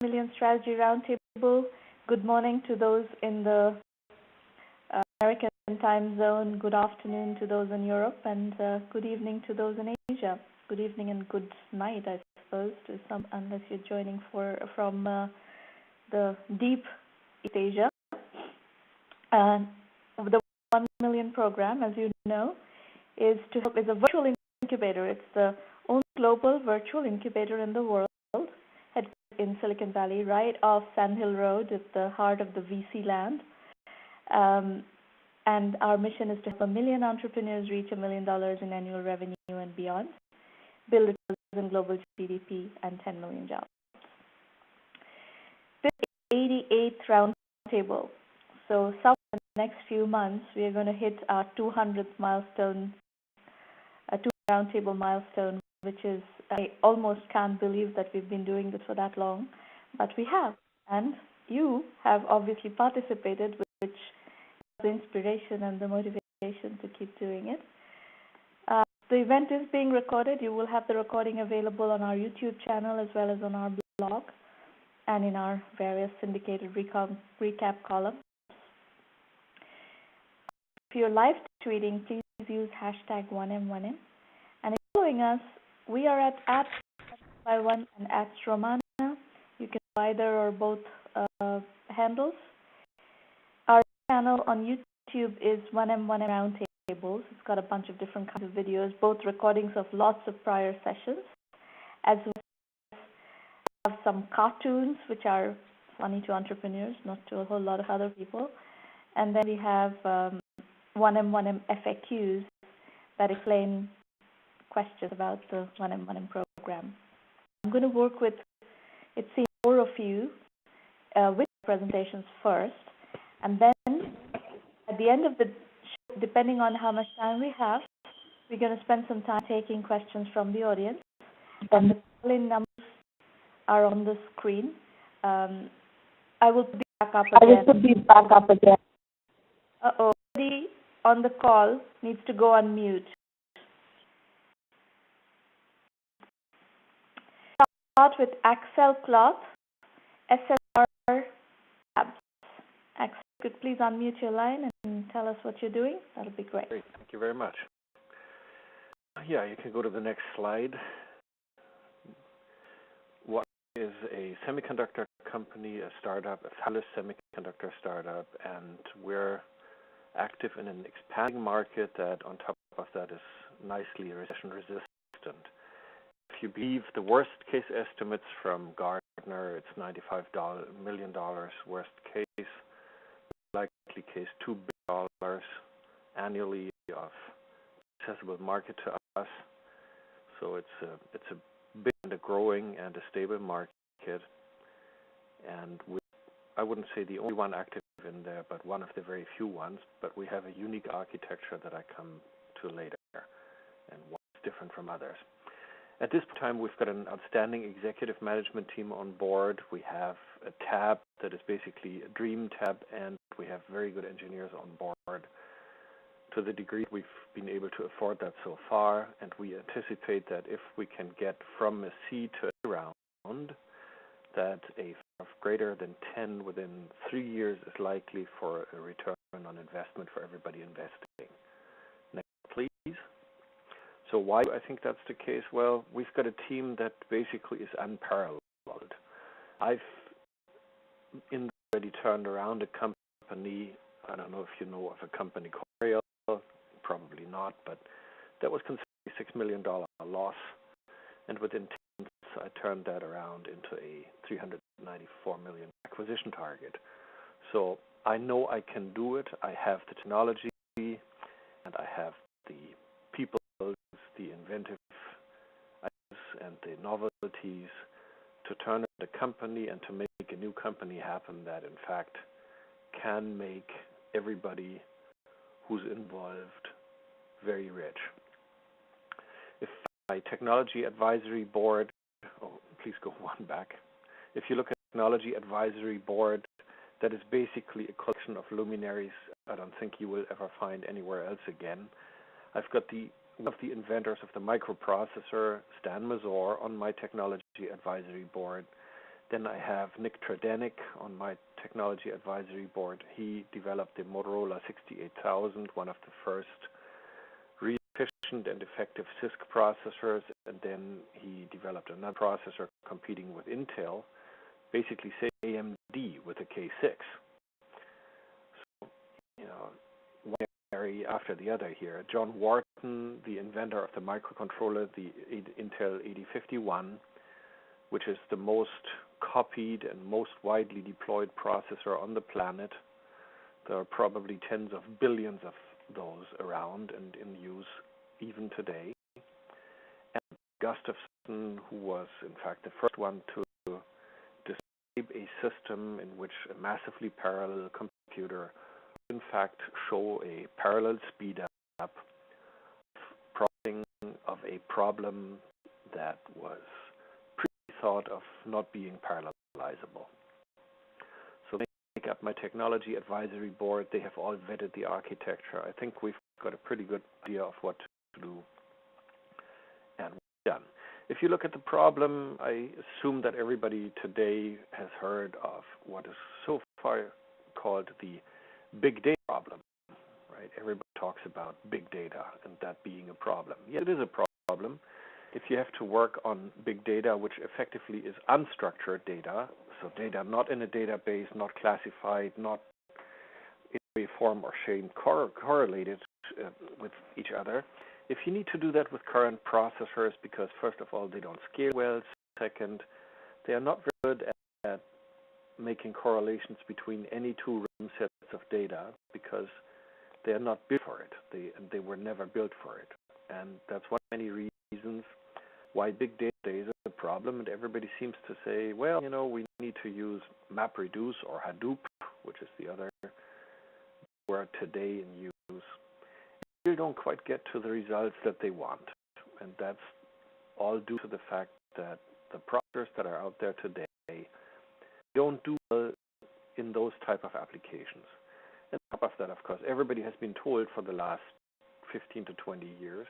Million Strategy Roundtable. Good morning to those in the American time zone. Good afternoon to those in Europe, and good evening to those in Asia. Good evening and good night, I suppose, to some, unless you're joining from the deep East Asia. The 1 Million program, as you know, is a virtual incubator. It's the only global virtual incubator in the world, headquartered in Silicon Valley, right off Sand Hill Road, at the heart of the VC land. And our mission is to help 1 million entrepreneurs reach $1 million in annual revenue and beyond, build a in global GDP, and 10 million jobs. This is the 88th roundtable. So, in the next few months, we are going to hit our 200th milestone, a 2 roundtable milestone, which is, I almost can't believe that we've been doing this for that long, but we have. And you have obviously participated, which is the inspiration and the motivation to keep doing it. The event is being recorded. You will have the recording available on our YouTube channel as well as on our blog and in our various syndicated recap columns. If you're live tweeting, please use hashtag 1M1M. And if you're following us, we are at @1 and @Sramana. You can either or both handles. Our channel on YouTube is 1M1M Roundtables. It's got a bunch of different kinds of videos, both recordings of lots of prior sessions, as well as have some cartoons, which are funny to entrepreneurs, not to a whole lot of other people. And then we have 1M1M FAQs that explain questions about the 1M1M program. I'm going to work with, it seems, 4 of you with presentations first, and then at the end of the show, depending on how much time we have, we're going to spend some time taking questions from the audience. And the call-in numbers are on the screen. I will be back up again. Uh-oh. Somebody on the call needs to go on mute. Start with Axel Cloth, SSR Labs. Axel, could please unmute your line and tell us what you're doing? That'll be great. Great. Thank you very much. Yeah, you can go to the next slide. What is a semiconductor company, a startup, a fabulous semiconductor startup, and we're active in an expanding market that, on top of that, is nicely recession resistant. If you believe the worst case estimates from Gartner, it's $95 million worst case, likely case $2 billion annually of accessible market to us. So it's a big and a growing and a stable market, and I wouldn't say the only one active in there, but one of the very few ones. But we have a unique architecture that I come to later, and what's different from others. At this time, we've got an outstanding executive management team on board. We have a tab that is basically a dream tab, and we have very good engineers on board. To the degree we've been able to afford that so far, and we anticipate that if we can get from a C to a round, that a of greater than 10 within 3 years is likely for a return on investment for everybody investing. Next, please. So why do I think that's the case? Well, we've got a team that basically is unparalleled. I've already turned around a company, I don't know if you know of a company called Rail, probably not, but that was considered a $6 million loss, and within 10 months I turned that around into a $394 million acquisition target. So I know I can do it. I have the technology, and I have the people, the inventive ideas and the novelties to turn the company and to make a new company happen that in fact can make everybody who's involved very rich. If my technology advisory board, please go one back. If you look at technology advisory board, that is basically a collection of luminaries I don't think you will ever find anywhere else again. I've got one of the inventors of the microprocessor, Stan Mazur, on my technology advisory board. Then I have Nick on my technology advisory board. He developed the Motorola 68000, one of the first really efficient and effective CISC processors, and then he developed another processor competing with Intel, basically say AMD with a K6. So, one area after the other here. John Wharton, the inventor of the microcontroller, the Intel 8051, which is the most copied and most widely deployed processor on the planet. There are probably tens of billions of those around and in use even today. And Gustafson, who was in fact the first one to describe a system in which a massively parallel computer would in fact show a parallel speed up processing of a problem that was thought of not being parallelizable. So they make up my technology advisory board. They have all vetted the architecture. I think we've got a pretty good idea of what to do and we've done. If you look at the problem, I assume that everybody today has heard of what is so far called the big data problem, right? Everybody talks about big data and that being a problem. Yeah, it is a problem. If you have to work on big data, which effectively is unstructured data, so data not in a database, not classified, not in a form or shape correlated with each other, if you need to do that with current processors, because first of all, they don't scale well, second, they are not very good at making correlations between any two random sets of data, because they are not built for it. They were never built for it. And that's one of many reasons why big data is a problem, and everybody seems to say, well, we need to use MapReduce or Hadoop, which is the other word today in use. They don't quite get to the results that they want, and that's all due to the fact that the processors that are out there today don't do well in those type of applications. And on top of that, of course, everybody has been told for the last 15 to 20 years,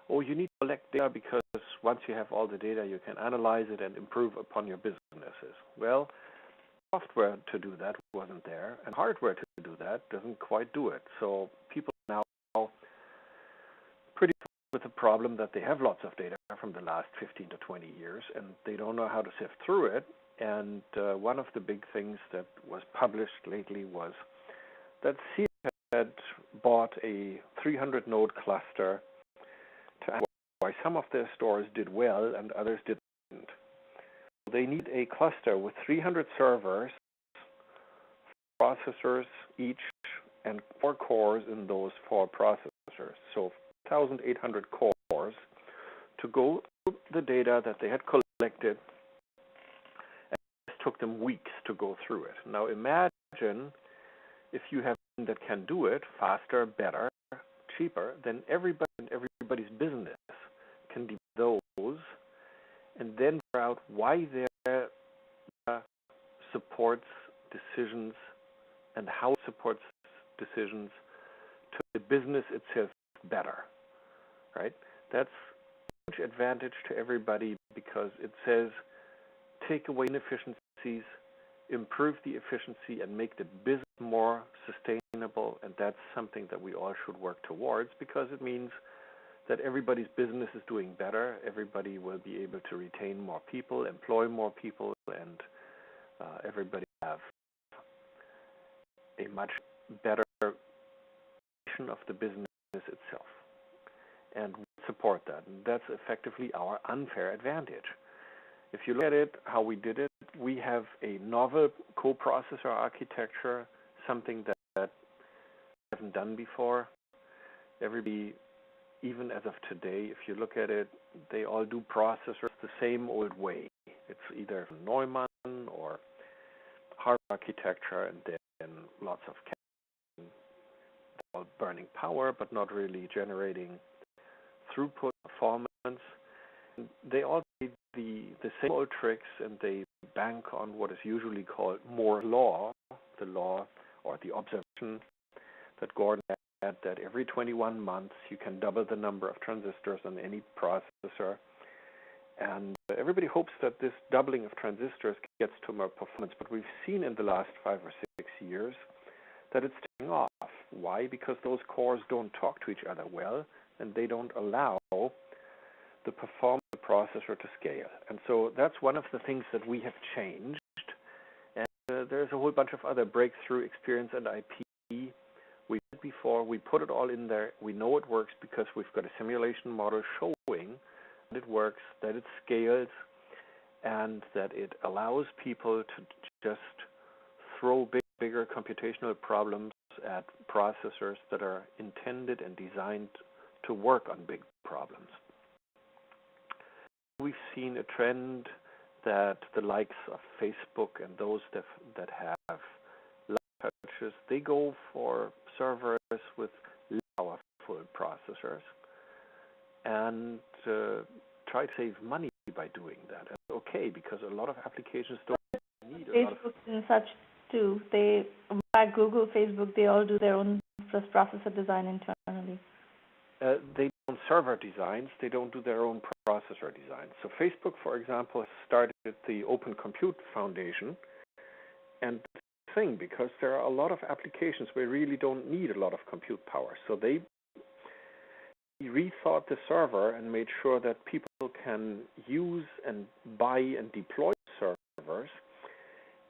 oh, you need to collect data because once you have all the data, you can analyze it and improve upon your businesses. Well, software to do that wasn't there, and hardware to do that doesn't quite do it. So people now are pretty with the problem that they have lots of data from the last 15 to 20 years, and they don't know how to sift through it. And one of the big things that was published lately was that C had bought a 300-node cluster to analyze why some of their stores did well and others didn't. They need a cluster with 300 servers, processors each, and 4 cores in those 4 processors. So 1,800 cores to go through the data that they had collected. And it took them weeks to go through it. Now imagine if you have something that can do it faster, better, cheaper, then everybody and everybody's business can do those, and then figure out why their supports decisions and how it supports decisions to the business itself better, right? That's a huge advantage to everybody because it says take away inefficiencies, improve the efficiency, and make the business more sustainable, and that's something that we all should work towards because it means that everybody's business is doing better, everybody will be able to retain more people, employ more people, and everybody have a much better version of the business itself. And we support that, and that's effectively our unfair advantage. If you look at it, how we did it, we have a novel coprocessor architecture, something that we haven't done before. Everybody, even as of today, if you look at it, they all do processors the same old way. It's either Neumann or hard architecture, and then lots of all burning power, but not really generating throughput performance. And they all do the same old tricks, and they bank on what is usually called Moore's law, the law or the observation that Gordon had, that every 21 months you can double the number of transistors on any processor, And everybody hopes that this doubling of transistors gets to more performance, but we've seen in the last 5 or 6 years that it's taking off. Why? Because those cores don't talk to each other well, and they don't allow the performance of the processor to scale. And so that's one of the things that we have changed. And there's a whole bunch of other breakthrough experience and IP we did before. We put it all in there. We know it works because we've got a simulation model showing that it works, that it scales, and that it allows people to just throw bigger computational problems at processors that are intended and designed to work on big problems. We've seen a trend that the likes of Facebook and those that have light touches, they go for servers with powerful processors and try to save money by doing that. And okay, because a lot of applications don't need a lot of... Facebook and such too. They, like Google, Facebook, they all do their own processor design internally. They don't server designs. They don't do their own processor designs. So Facebook, for example, has started the Open Compute Foundation, and that's the thing, because there are a lot of applications where you really don't need a lot of compute power. So they rethought the server and made sure that people can use and buy and deploy servers,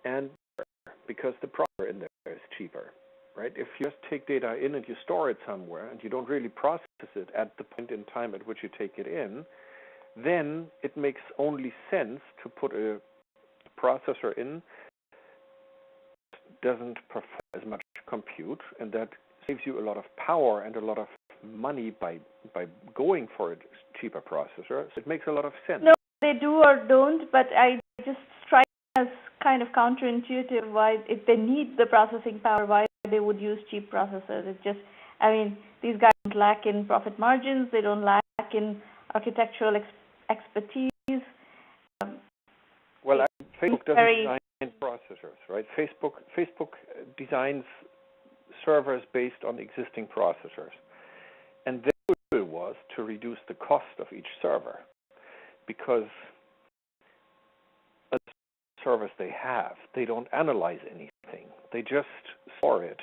and because the processor in there is cheaper. Right? If you just take data in and you store it somewhere and you don't really process it at the point in time at which you take it in, then it makes only sense to put a processor in that doesn't perform as much compute, and that saves you a lot of power and a lot of money by going for a cheaper processor. So it makes a lot of sense. No, they do or don't, but I just strike as kind of counterintuitive why, if they need the processing power, why they would use cheap processors. It's just, I mean, these guys don't lack in profit margins, they don't lack in architectural expertise. Well, Facebook doesn't design processors, right? Facebook designs servers based on existing processors. And their goal was to reduce the cost of each server, because the servers they have, they don't analyze anything. They just store it.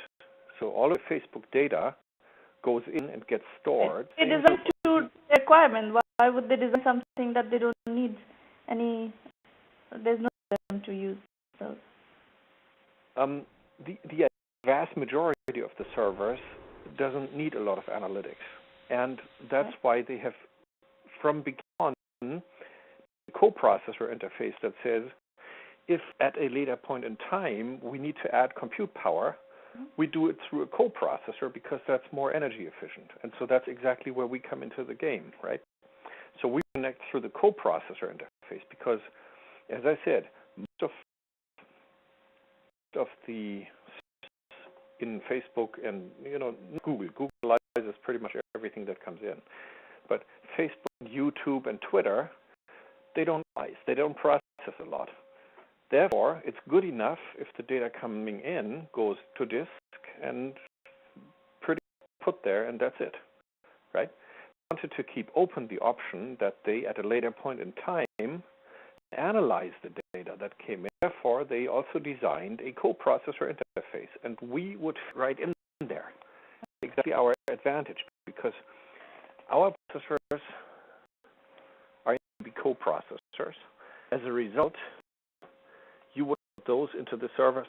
So all of the Facebook data goes in and gets stored. They design to the requirement. Why would they design something that they don't need any? There's no reason to use those. The vast majority of the servers doesn't need a lot of analytics, and that's why they have, from beginning on, a coprocessor interface that says, if at a later point in time we need to add compute power, we do it through a coprocessor because that's more energy efficient. And so that's exactly where we come into the game, right? So we connect through the coprocessor interface because, as I said, most of the in Facebook and Google analyzes pretty much everything that comes in. But Facebook, YouTube, and Twitter, they don't analyze, they don't process a lot. Therefore, it's good enough if the data coming in goes to disk and pretty put there, and that's it, right? I wanted to keep open the option that they, at a later point in time, analyze the data that came in. Therefore, they also designed a coprocessor interface, and we would fit right in there. Exactly our advantage, because our processors are to be coprocessors. As a result, you would put those into the servers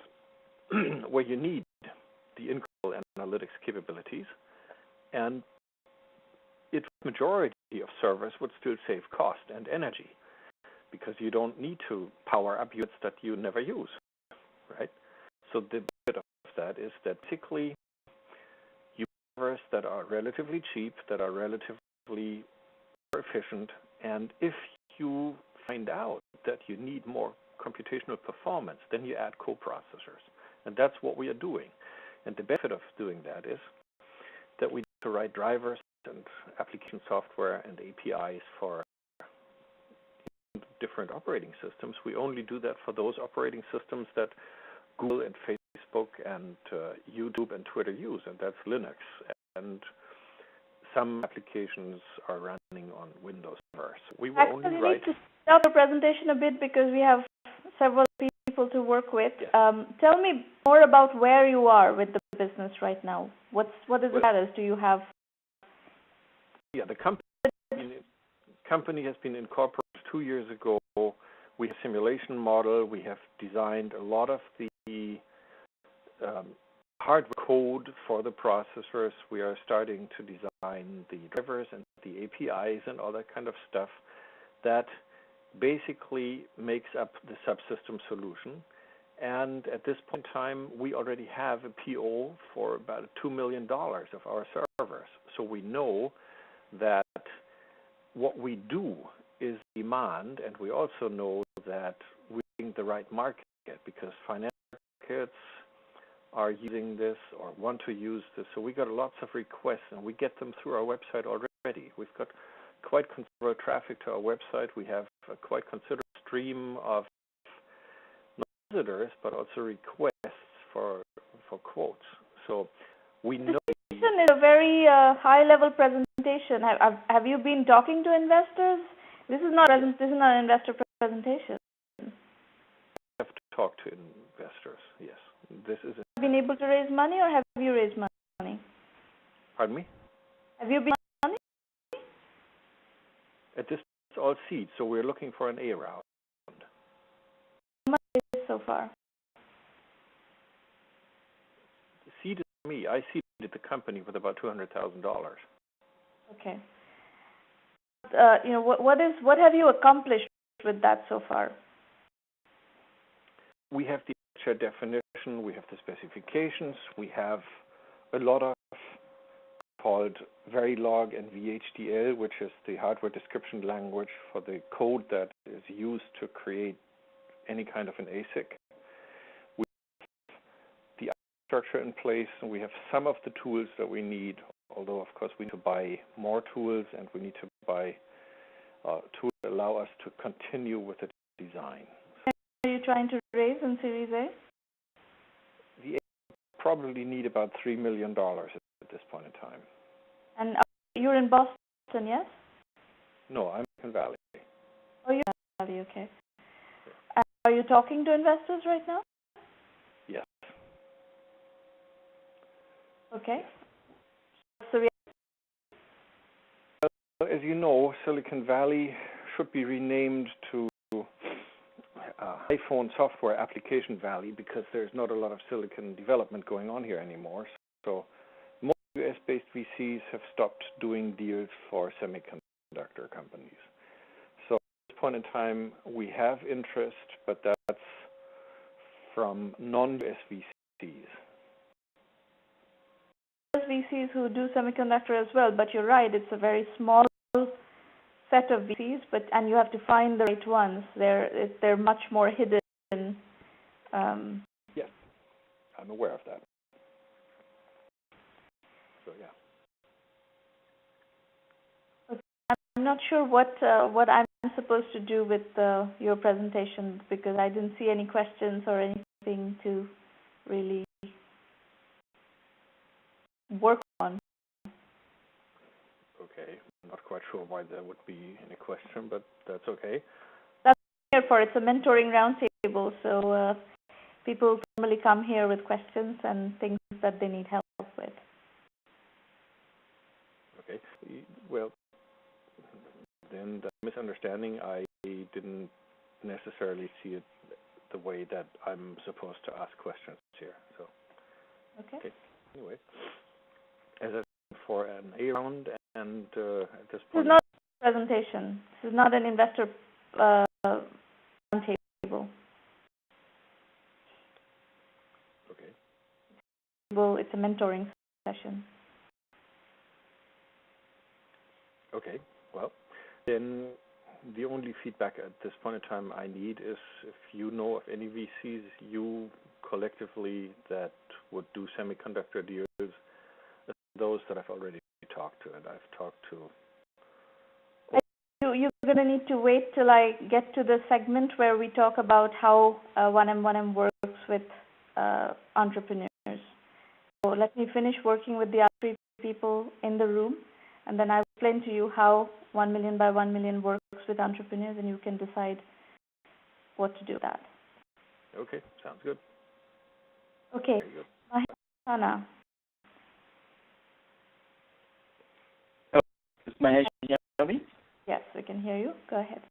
where you need the incredible analytics capabilities, and the majority of servers would still save cost and energy because you don't need to power up units that you never use, right? So the benefit of that is that basically you have servers that are relatively cheap, that are relatively efficient, and if you find out that you need more computational performance, then you add coprocessors. And that's what we are doing. And the benefit of doing that is that we need to write drivers and application software and APIs for different operating systems. We only do that for those operating systems that Google and Facebook and YouTube and Twitter use, and that's Linux. And some applications are running on Windows We will Actually, only you write. need to stop your presentation a bit because we have several people to work with. Yes. Tell me more about where you are with the business right now. What is the Well, status? Do you have? yeah, the company has been incorporated 2 years ago. We have a simulation model. We have designed a lot of the hardware code for the processors. We are starting to design the drivers and the APIs and all that kind of stuff that basically makes up the subsystem solution. And at this point in time, we already have a PO for about $2 million of our servers. So we know that what we do is demand, and we also know that we're in the right market because financial markets are using this or want to use this. So we got lots of requests, and we get them through our website already. We've got quite considerable traffic to our website. We have a quite considerable stream of not visitors, but also requests for quotes. So we know. This is a very high-level presentation. Have you been talking to investors? This is not an investor presentation. We have to talk to investors. Yes, this is. Have you been able to raise money, or have you raised money? Pardon me? Have you been money? At this, it's all seed, so we're looking for an A round. How much is so far? Seed is me. I seeded the company with about $200,000. Okay. What have you accomplished with that so far? We have the architecture definition, we have the specifications, we have a lot of called Verilog and VHDL, which is the hardware description language for the code that is used to create any kind of an ASIC. We have the architecture in place, and we have some of the tools that we need, although of course we need to buy more tools, and we need to buy tools that allow us to continue with the design. Are you trying to raise in Series A? The A probably need about $3 million at this point in time. And you're in Boston, yes? No, I'm in Valley. Oh, you're in Valley, okay. Are you talking to investors right now? Yes. Okay. So, as you know, Silicon Valley should be renamed to iPhone Software Application Valley because there's not a lot of silicon development going on here anymore. So most US-based VCs have stopped doing deals for semiconductor companies. So at this point in time, we have interest, but that's from non-US VCs. VCs who do semiconductor as well, but you're right, it's a very small set of VCs, and you have to find the right ones. They're much more hidden. Yes, I'm aware of that. So yeah. Okay. I'm not sure what I'm supposed to do with your presentation because I didn't see any questions or anything to really work on. Okay, I'm not quite sure why there would be any question, but that's okay. That's what I'm here for. It's a mentoring roundtable, so people normally come here with questions and things that they need help with. Okay, well, then the misunderstanding, I didn't necessarily see it the way that I'm supposed to ask questions here. So, Okay. Anyway, as I said, for an A round, and at this This point, is not a presentation. This is not an investor roundtable. okay. Well, it's a mentoring session. Okay, well, then the only feedback at this point in time I need is if you know of any VCs you collectively that would do semiconductor deals, those that I've already talked to, and I've talked to. You're going to need to wait till I get to the segment where we talk about how 1M works with entrepreneurs. So let me finish working with the other three people in the room, and then I'll explain to you how 1 million by 1 million works with entrepreneurs, and you can decide what to do with that. Okay, sounds good. Okay, Very good. Maheshana. Is Mahesh hear me? Yes, we can hear you. Go ahead.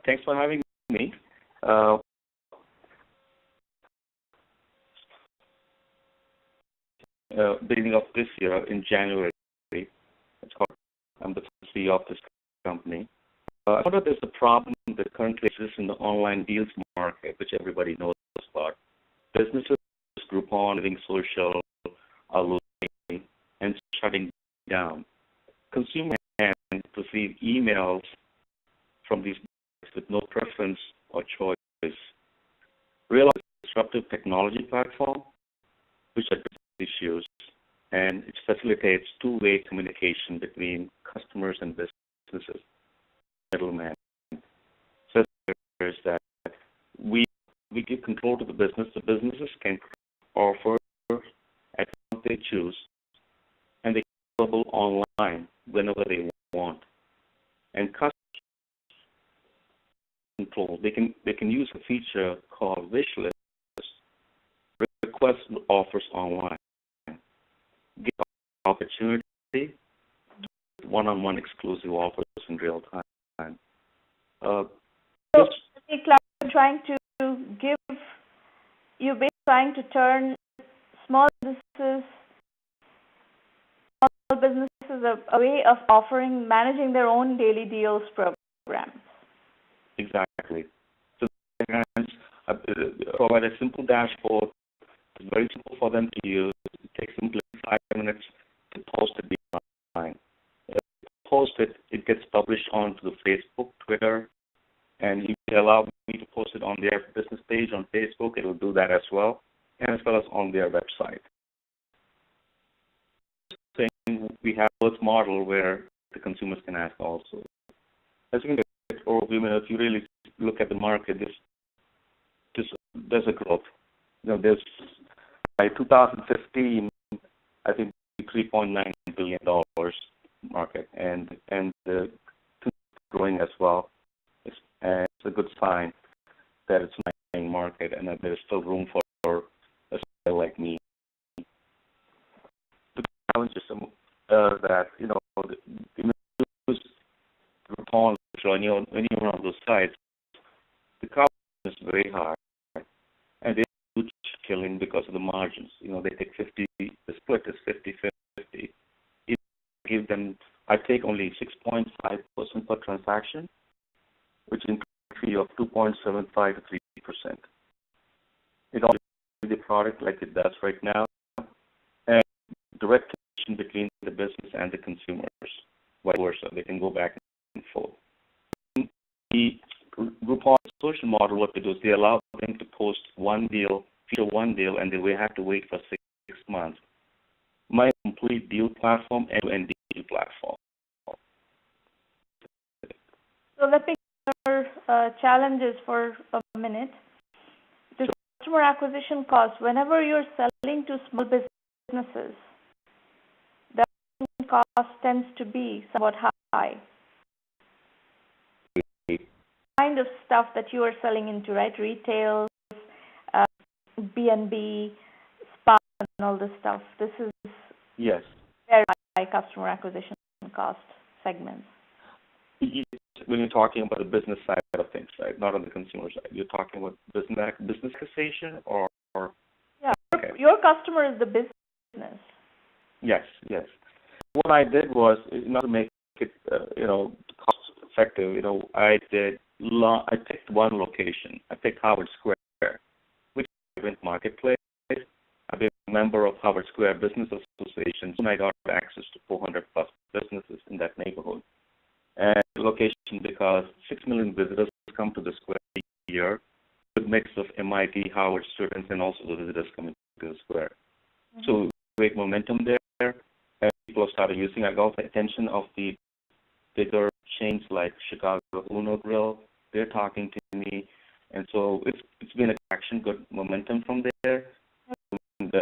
Thanks for having me. Beginning of this year, in January, I'm the CEO of this company. I thought there's a problem that currently exists in the online deals market, which everybody knows about. Businesses, Groupon, Living Social, are losing and shutting down. Consumers can receive emails from these with no preference or choice. Real disruptive technology platform, which addresses issues, and it facilitates two-way communication between customers and businesses. Middleman. So there's that we give control to the business. The businesses can offer at what they choose, and they can be available online whenever they want. And customers control. They can use a feature called wish list, request offers online, give opportunity, one-on-one exclusive offers in real time. So, you're trying to give, you're basically trying to turn small businesses a way of managing their own daily deals programs. Exactly. So they provide a simple dashboard. It's very simple for them to use. It takes simply 5 minutes to post it online. Post it, it gets published onto the Facebook, Twitter, and if they allow me to post it on their business page on Facebook, it will do that as well, and as well as on their website. We have this model where the consumers can ask also. As you can get overview, if you really look at the market, there's a growth. There's by 2015, I think $3.9 billion market, and the growing as well. And it's a good sign that it's a main market and that there's still room for a seller like me. The challenge is that the Groupon or any one of those sites, the cost is very high, and they're huge killing because of the margins. They take 50. The split is 50-50. I take only 6.5% per transaction, which includes a fee of 2.75 to 3%. It all is the product like it does right now, and direct connection between the business and the consumers, vice versa. They can go back and forth. The Groupon social model, what they do is they allow them to post one deal, feature one deal, and they have to wait for 6 months. My complete deal platform, end-to-end deal platform. So let me cover challenges for a minute. The customer acquisition cost, whenever you're selling to small businesses, the acquisition cost tends to be somewhat high. The kind of stuff that you are selling into, right? Retail, B&B, spa, and all this stuff. This is yes, very high customer acquisition cost segments. When you're talking about the business side of things, right? Not on the consumer side. You're talking about business acquisition or yeah, okay. Your customer is the business. Yes. What I did was, not to make it, cost effective. I picked one location. I picked Howard Square, which is a marketplace. I've been a member of Howard Square Business Association, and I got access to 400 plus businesses in that neighborhood. And location because 6 million visitors come to the square a year, with a mix of MIT, Howard students, and also the visitors coming to the square. Mm-hmm. So great momentum there, and people started using. I got the attention of the bigger chains like Chicago Uno Grill. They're talking to me, and so it's been a traction, good momentum from there. And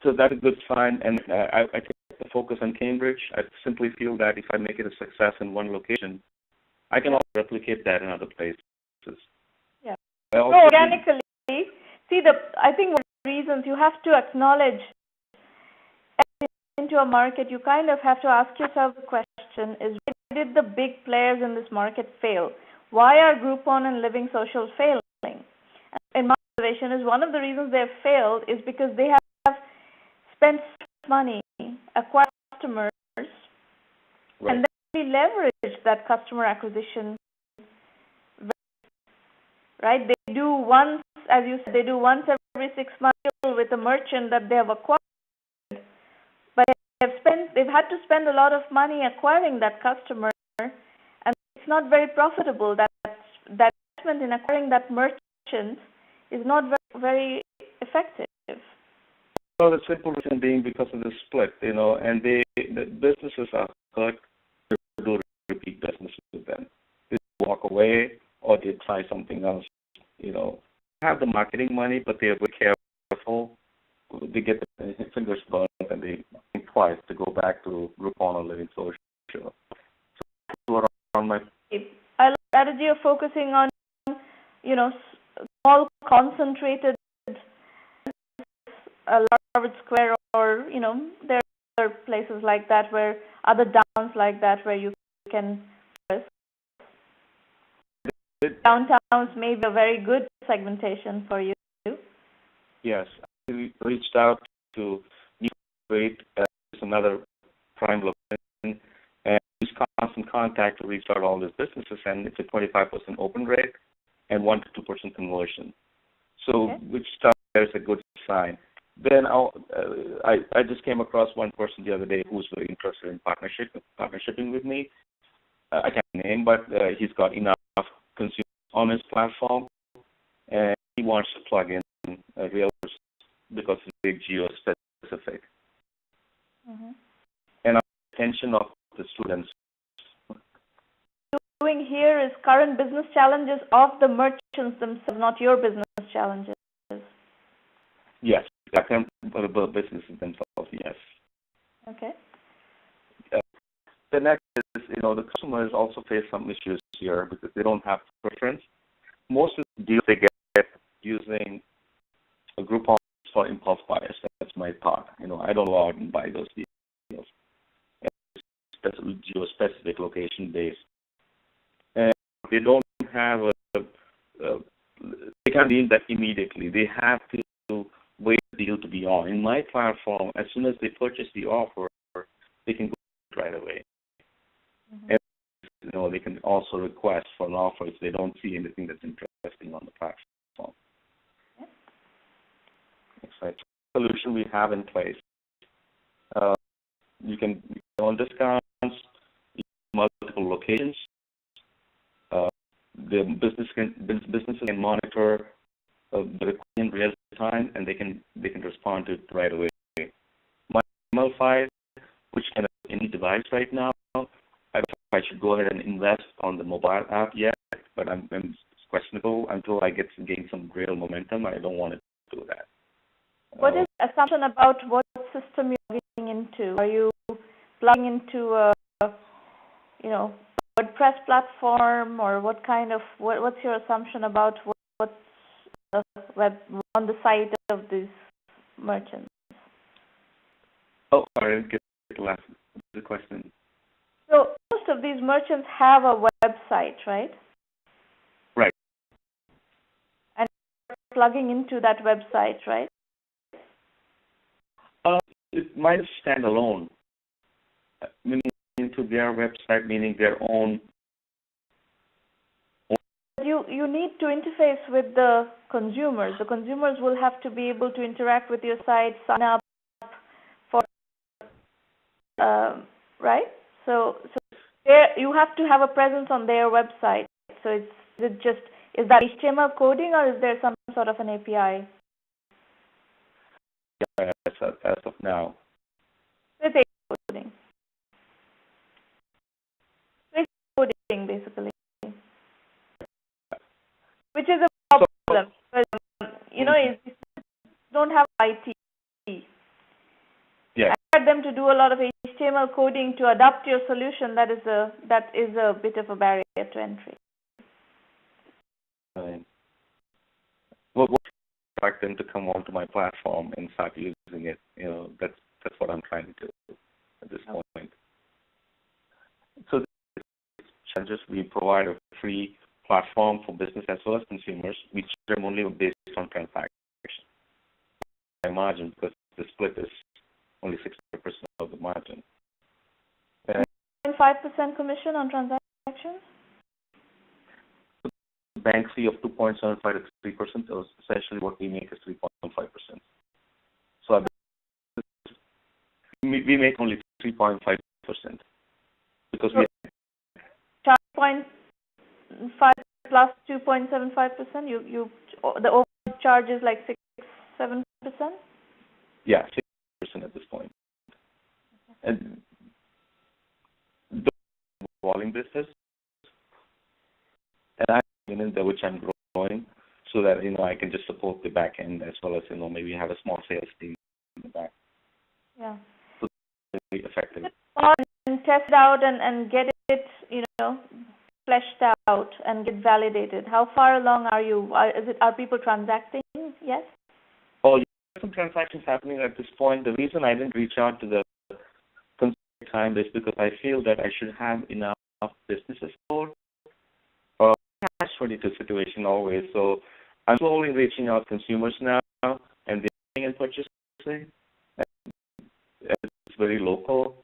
So that's a good sign, and I take the focus on Cambridge. I simply feel that if I make it a success in one location, I can also replicate that in other places. Yeah. I Organically, I think one of the reasons you have to acknowledge into a market, you kind of have to ask yourself the question is, why did the big players in this market fail? Why are Groupon and Living Social failing? And my observation is one of the reasons they've failed is because they have spent money, acquired customers, right. and then really leverage that customer acquisition. Right? They do once, as you said, they do once every 6 months with a merchant that they have acquired, but they've had to spend a lot of money acquiring that customer, and it's not very profitable. That investment in acquiring that merchant is not very effective. Well, the simple reason being because of the split, and the businesses are hurt to do repeat business with them. They walk away or they try something else. Have the marketing money, but they're very careful. They get the fingers burned and they think twice to go back to Groupon or Living Social. So around my I like the strategy of focusing on, small concentrated Harvard Square, or there are places like that where other downs like that where you can. Downtowns may be a very good segmentation for you. Yes, I reached out to New another prime location, and use constant contact to reach out to all these businesses, and it's a 25% open rate and 1 to 2% conversion. So, which is a good sign. Then I just came across one person the other day who's very interested in partnershiping with me. I can't name, but he's got enough consumers on his platform, and he wants to plug in realtors because it's very geo-specific. Mm-hmm. And our attention of the students. Doing here is current business challenges of the merchants themselves, not your business challenges. Yes, current businesses themselves. Yes. Okay. The next is, the customers also face some issues here because they don't have preference. Most of the deals they get using a Groupon for impulse buyers. That's my thought. I don't go out and buy those deals. That's geo-specific, location-based. And they don't have they can't deal that immediately. They have to wait for the deal to be on. In my platform, as soon as they purchase the offer, they can go right away. Mm-hmm. And they can also request for an offer if they don't see anything that's interesting on the platform. Yeah. Next slide. Solution we have in place. You can on discounts, multiple locations. The businesses can monitor the request in real time, and they can respond to it right away. My ML5, which can any device right now. I should go ahead and invest on the mobile app yet, but it's questionable until I gain some real momentum. I don't want to do that. What is the assumption about what system you're getting into? Are you plugging into a, WordPress platform, or what's your assumption about what's on the site of these merchants? Oh, I didn't get the question. So most of these merchants have a website, right? Right. And you're plugging into that website, right? It might stand alone, meaning into their website, meaning their own. You need to interface with the consumers. The consumers will have to be able to interact with your site, sign up for, right? So you have to have a presence on their website. So is that HTML coding, or is there some sort of an API? Yeah, as of now. It's coding. It's coding, basically. Which is a problem. But, you don't have IT. them to do a lot of HTML coding to adopt your solution, that is a bit of a barrier to entry. Right. What attract them to come onto my platform and start using it? That's what I'm trying to do at this point. So challenges, we provide a free platform for business as well as consumers. We charge them only based on transactions. My margin, because the split is only 60% of the margin. 5% commission on transactions? Bank fee of 2.75 to 3%, so essentially what we make is 3.5%. So we make only 3.5% because we charge 0.5 plus 2.75%. The overall charge is like 6-7%. Yeah, 6% at this point. And the volume business, and I'm in there, which I'm growing, so that I can just support the back end as well as maybe have a small sales team in the back. Yeah. So it's very effective. And test it out and get it, fleshed out and get validated. How far along are you? Are people transacting? Yes. Oh, yeah, some transactions happening at this point. The reason I didn't reach out to the consumer time is because I feel that I should have enough businesses for catch-22 situation always. So I'm slowly reaching out to consumers now, and they're and purchasing. It's very local.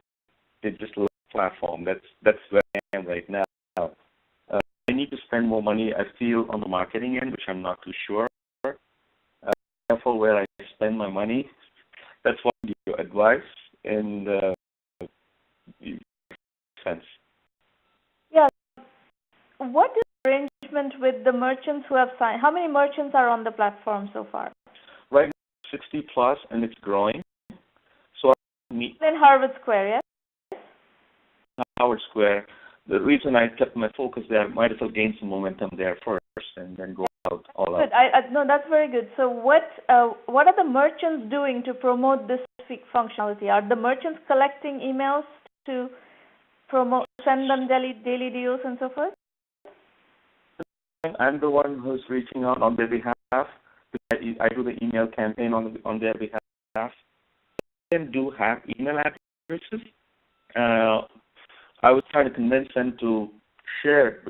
It's just a platform. That's where I am right now. I need to spend more money, I feel, on the marketing end, which I'm not too sure. Careful where I spend my money. That's what I give you advice and sense. Yeah. What is the arrangement with the merchants who have signed? How many merchants are on the platform so far? Right now, 60 plus, and it's growing. So I meet in Harvard Square, yes? Howard Square. The reason I kept my focus there, I might as well gain some momentum there first and then go out all out. Good. No, that's very good. So what are the merchants doing to promote this functionality? Are the merchants collecting emails to send them daily deals and so forth? I'm the one who's reaching out on their behalf. I do the email campaign on their behalf. They do have email addresses. I was trying to convince them to share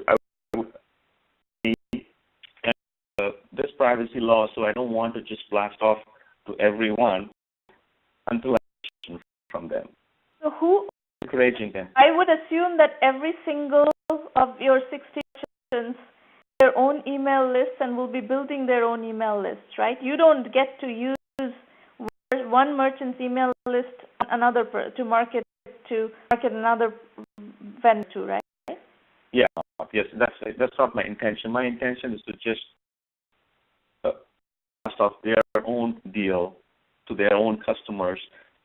this privacy law, so I don't want to just blast off to everyone until I hear from them. So who? Encouraging them. I would assume that every single of your 60 merchants have their own email lists and will be building their own email lists, right? You don't get to use one merchant's email list to market another vendor to, right? Yeah, yes, that's not my intention. My intention is to just blast off their own deal to their own customers,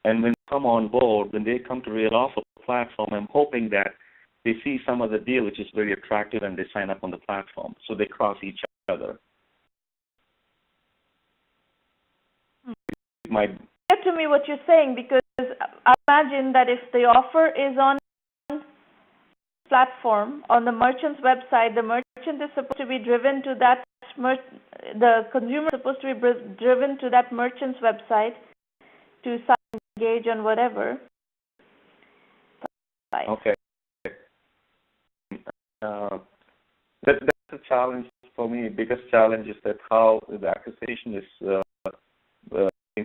and when they come on board, when they come to real offer platform, I'm hoping that they see some of the deal which is very attractive and they sign up on the platform, so they cross each other. Get to me what you're saying, because I imagine that if the offer is on platform on the merchant's website, the merchant is supposed to be driven to that the consumer is supposed to be driven to that merchant's website to engage on whatever. Okay. That's a challenge for me. Biggest challenge is that how the acquisition is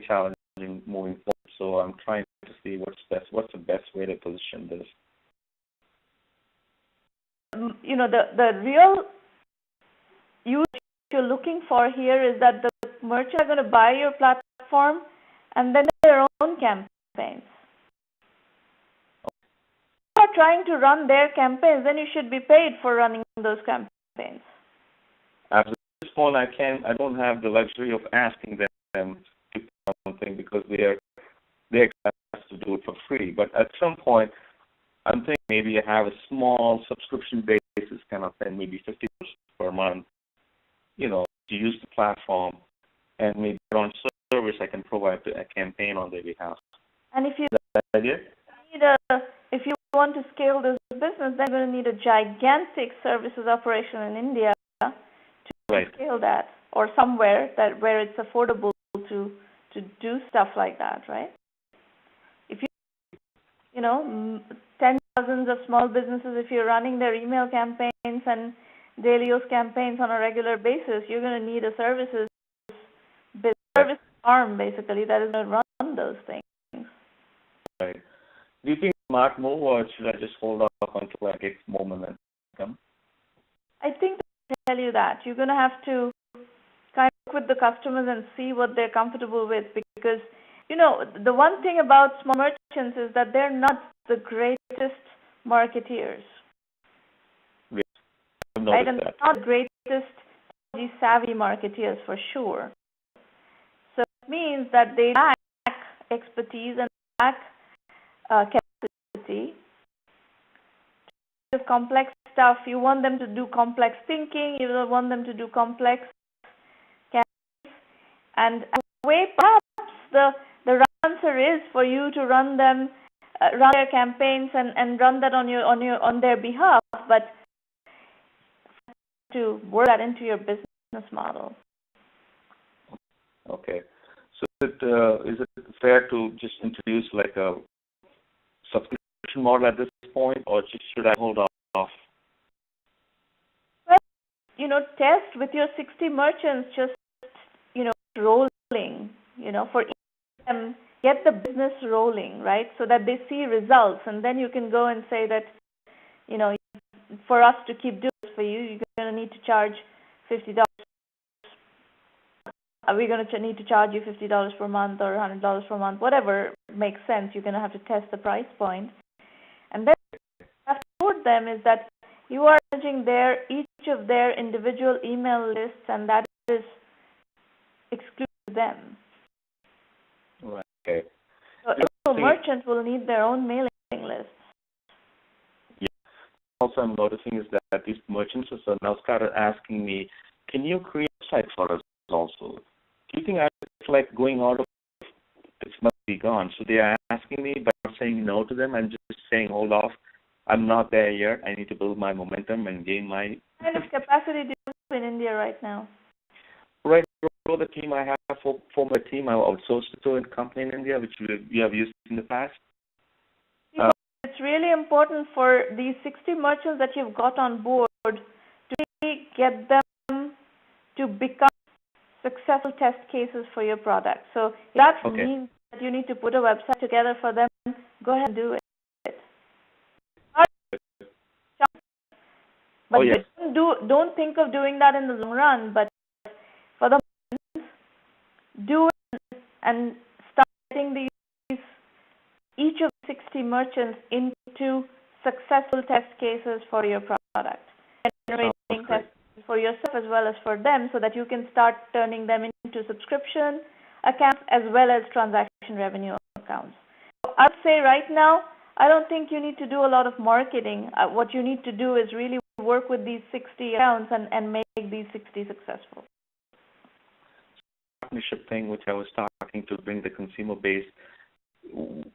challenging moving forward. So I'm trying to see what's the best way to position this. The real use you're looking for here is that the merchants are going to buy your platform and then their own campaigns. If you are trying to run their campaigns, then you should be paid for running those campaigns. At this point, I don't have the luxury of asking them to do something because they're asked to do it for free. But at some point, I'm thinking maybe I have a small subscription basis kind of thing, maybe $50 per month, to use the platform, and maybe on service I can provide a campaign on their behalf. And if you That idea? need if you want to scale this business, then you're going to need a gigantic services operation in India to Right. scale that, or somewhere where it's affordable to do stuff like that, right? If you know, tens of thousands of small businesses, if you're running their email campaigns and daily use campaigns on a regular basis, you're going to need a services arm basically that is going to run those things. Right. Do you think smart move, or should I just hold off until I get more momentum? I think I tell you that you're going to have to kind of work with the customers and see what they're comfortable with, because the one thing about small merchants is that they're not the greatest marketeers. Yes, I've Right? noticed And that. they're not the greatest technology savvy marketeers for sure. So it means that they lack expertise and lack capacity. If complex stuff, you want them to do complex thinking, you don't want them to do complex campaigns, and the way perhaps the right answer is for you to run their campaigns and run that on their behalf, but to work that into your business model. Okay. So is it fair to just introduce like a subscription model at this point, or should I hold off? Well, test with your 60 merchants, just, rolling, for each of them, get the business rolling, right? So that they see results, and then you can go and say that, for us to keep doing this for you, you're going to need to charge $50. We're going to need to charge you $50 per month or $100 per month, whatever makes sense. You're going to have to test the price point. And then what you have to support them is that you are managing each of their individual email lists, and that is exclusive to them. Right. Okay. So merchants will need their own mailing lists. Yeah. Also, I'm noticing is that these merchants have now started asking me, "Can you create a site for us also?" Do you think it's like going out of this must be gone? So they are asking me, but I'm saying no to them. I'm just saying, hold off. I'm not there yet. I need to build my momentum and gain my... What kind of capacity do you have in India right now? Right. For the team I have, for my team, I outsourced it to a company in India, which we have used in the past. It's really important for these 60 merchants that you've got on board to really get them to become successful test cases for your product. So if that means that you need to put a website together for them, go ahead and do it. But don't think of doing that in the long run, but for the moment, do it and start getting each of 60 merchants into successful test cases for your product. Generating test cases for yourself as well as for them, so that you can start turning them into subscription accounts as well as transaction revenue accounts. So I'd say right now, I don't think you need to do a lot of marketing. What you need to do is really work with these 60 accounts and make these 60 successful. Partnership thing, which I was talking to bring the consumer base,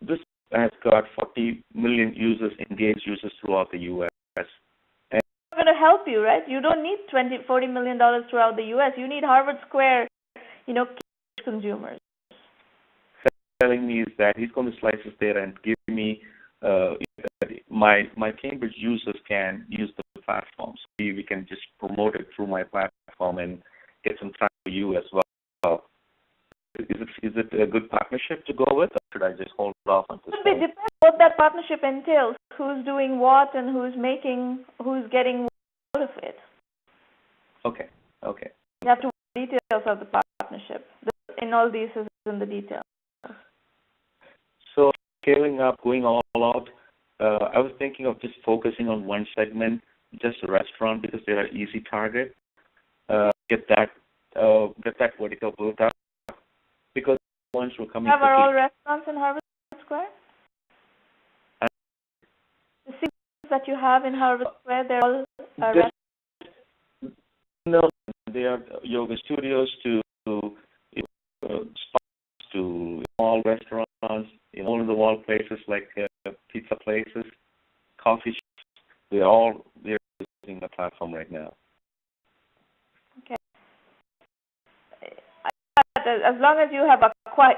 this has got 40 million users, engaged users throughout the U.S. I'm going to help you, right? You don't need $40 million throughout the U.S. You need Harvard Square, consumers. Telling me is that he's going to slice his data and give me my Cambridge users can use the platform. So we can just promote it through my platform and get some time for you as well. Is it a good partnership to go with, or should I just hold off on this? It depends what that partnership entails. Who's doing what and who's getting what out of it. Okay. You have to know the details of the partnership. In all these is in the details. So scaling up, going all out, I was thinking of just focusing on one segment, just a restaurant, because they're an easy target. Get that vertical built up, because once we're coming. Are all restaurants in Harvard Square? The 6 that you have in Harvard Square, they're all restaurants? No, they are yoga studios to spots to small restaurants. hole-in-the-wall places like pizza places, coffee shops. They're using the platform right now. Okay. As long as you have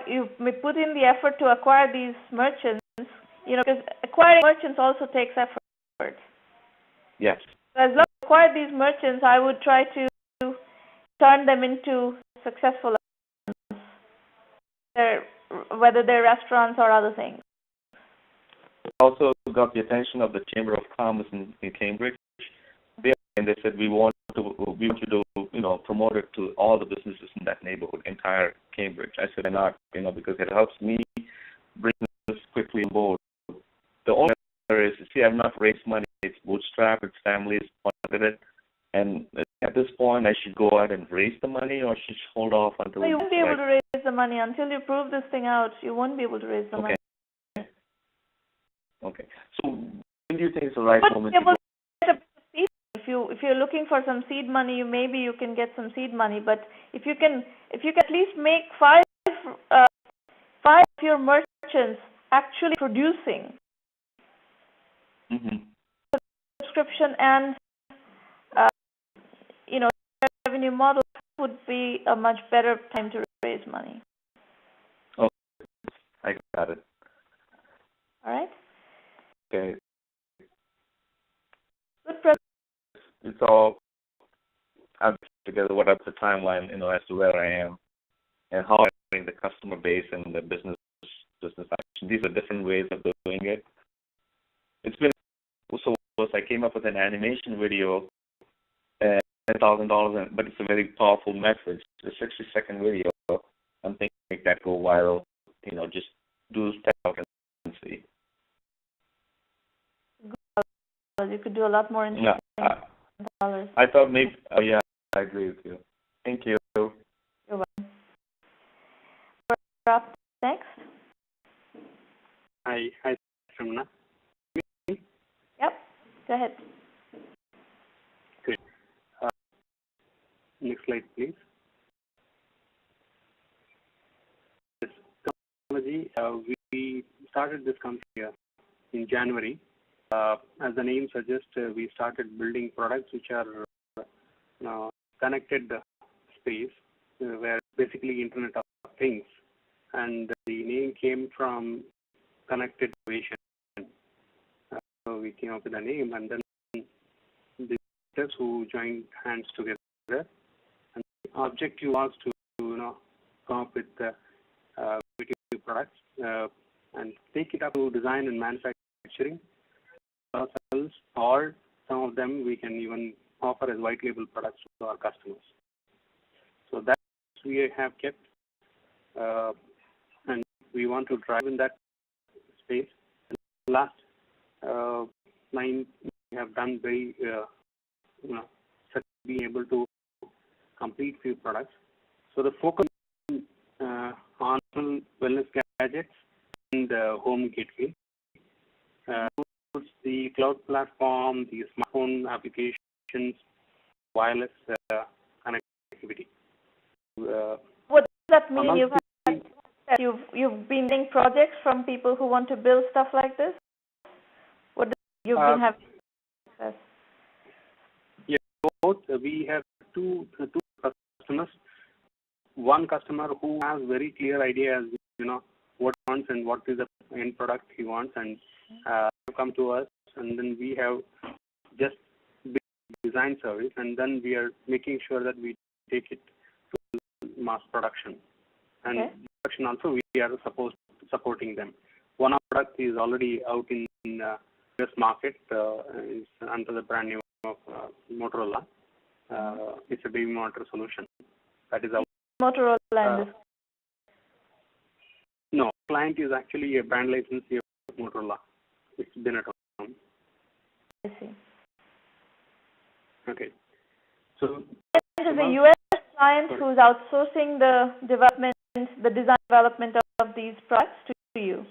you put in the effort to acquire these merchants, because acquiring merchants also takes effort. Yes. As long as you acquire these merchants, I would try to turn them into successful, whether they're restaurants or other things. Also got the attention of the Chamber of Commerce in Cambridge. And they said we want you to promote it to all the businesses in that neighborhood, entire Cambridge. I said, I'm not, because it helps me bring this quickly on board. The only other is, I've not raised money. It's bootstrap. It's families funded it, and at this point, I should go out and raise the money, or should hold off until. No, you won't be able to raise the money until you prove this thing out. You won't be able to raise the money. Okay. So, when do you think is the right moment to go? If you're looking for some seed money, maybe you can get some seed money. But if you can at least make five of your merchants actually producing subscription and revenue model, would be a much better time to raise money. Okay, I got it. All right. Okay. Good. It's all I've put together what up the timeline, as to where I am and how I bring the customer base and the business action. These are different ways of doing it. It's been I came up with an animation video at $10,000, but it's a very powerful message. It's a 60-second video. I'm thinking to make that go viral. Just do stuff and see. You could do a lot more interesting dollars. I thought maybe. Oh yeah, I agree with you. Thank you. You're welcome. We're up next. Hi, Sramana. Yep. Go ahead. Great. Next slide, please. This technology, we started this company in January. As the name suggests, we started building products which are connected space, where basically Internet of Things, and the name came from connected innovation. So we came up with a name, and then the leaders who joined hands together, and the objective was to come up with products and take it up to design and manufacturing ourselves, or some of them we can even offer as white label products to our customers. So that we have kept, and we want to drive in that space. And last 9 we have done very being able to complete few products. So the focus on wellness gadgets and home gateway. The cloud platform, the smartphone applications, wireless connectivity. What does that mean? You've been doing projects from people who want to build stuff like this? What you've been having success? Yeah, both. We have two customers. One customer who has very clear ideas, what he wants and what is the end product he wants, and come to us, and then we have just design service, and then we are making sure that we take it to mass production. And production also we are supporting them. One of the product is already out in US market, is under the brand name of Motorola. It's a baby monitor solution. That is our Motorola. No, client is actually a brand licensee of Motorola. It's been at home. I see. Okay. So this is a US client who's outsourcing the design development of these products to you.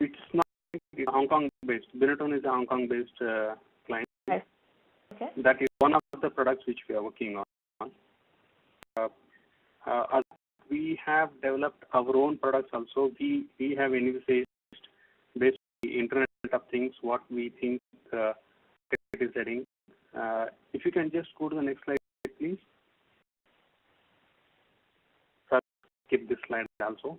It's not. It's Hong Kong based. Benetton is a Hong Kong based client. Nice. Okay. That is one of the products which we are working on. we have developed our own products also. We have envisaged based on the Internet of Things what we think it is heading. If you can just go to the next slide, please. Skip this slide also.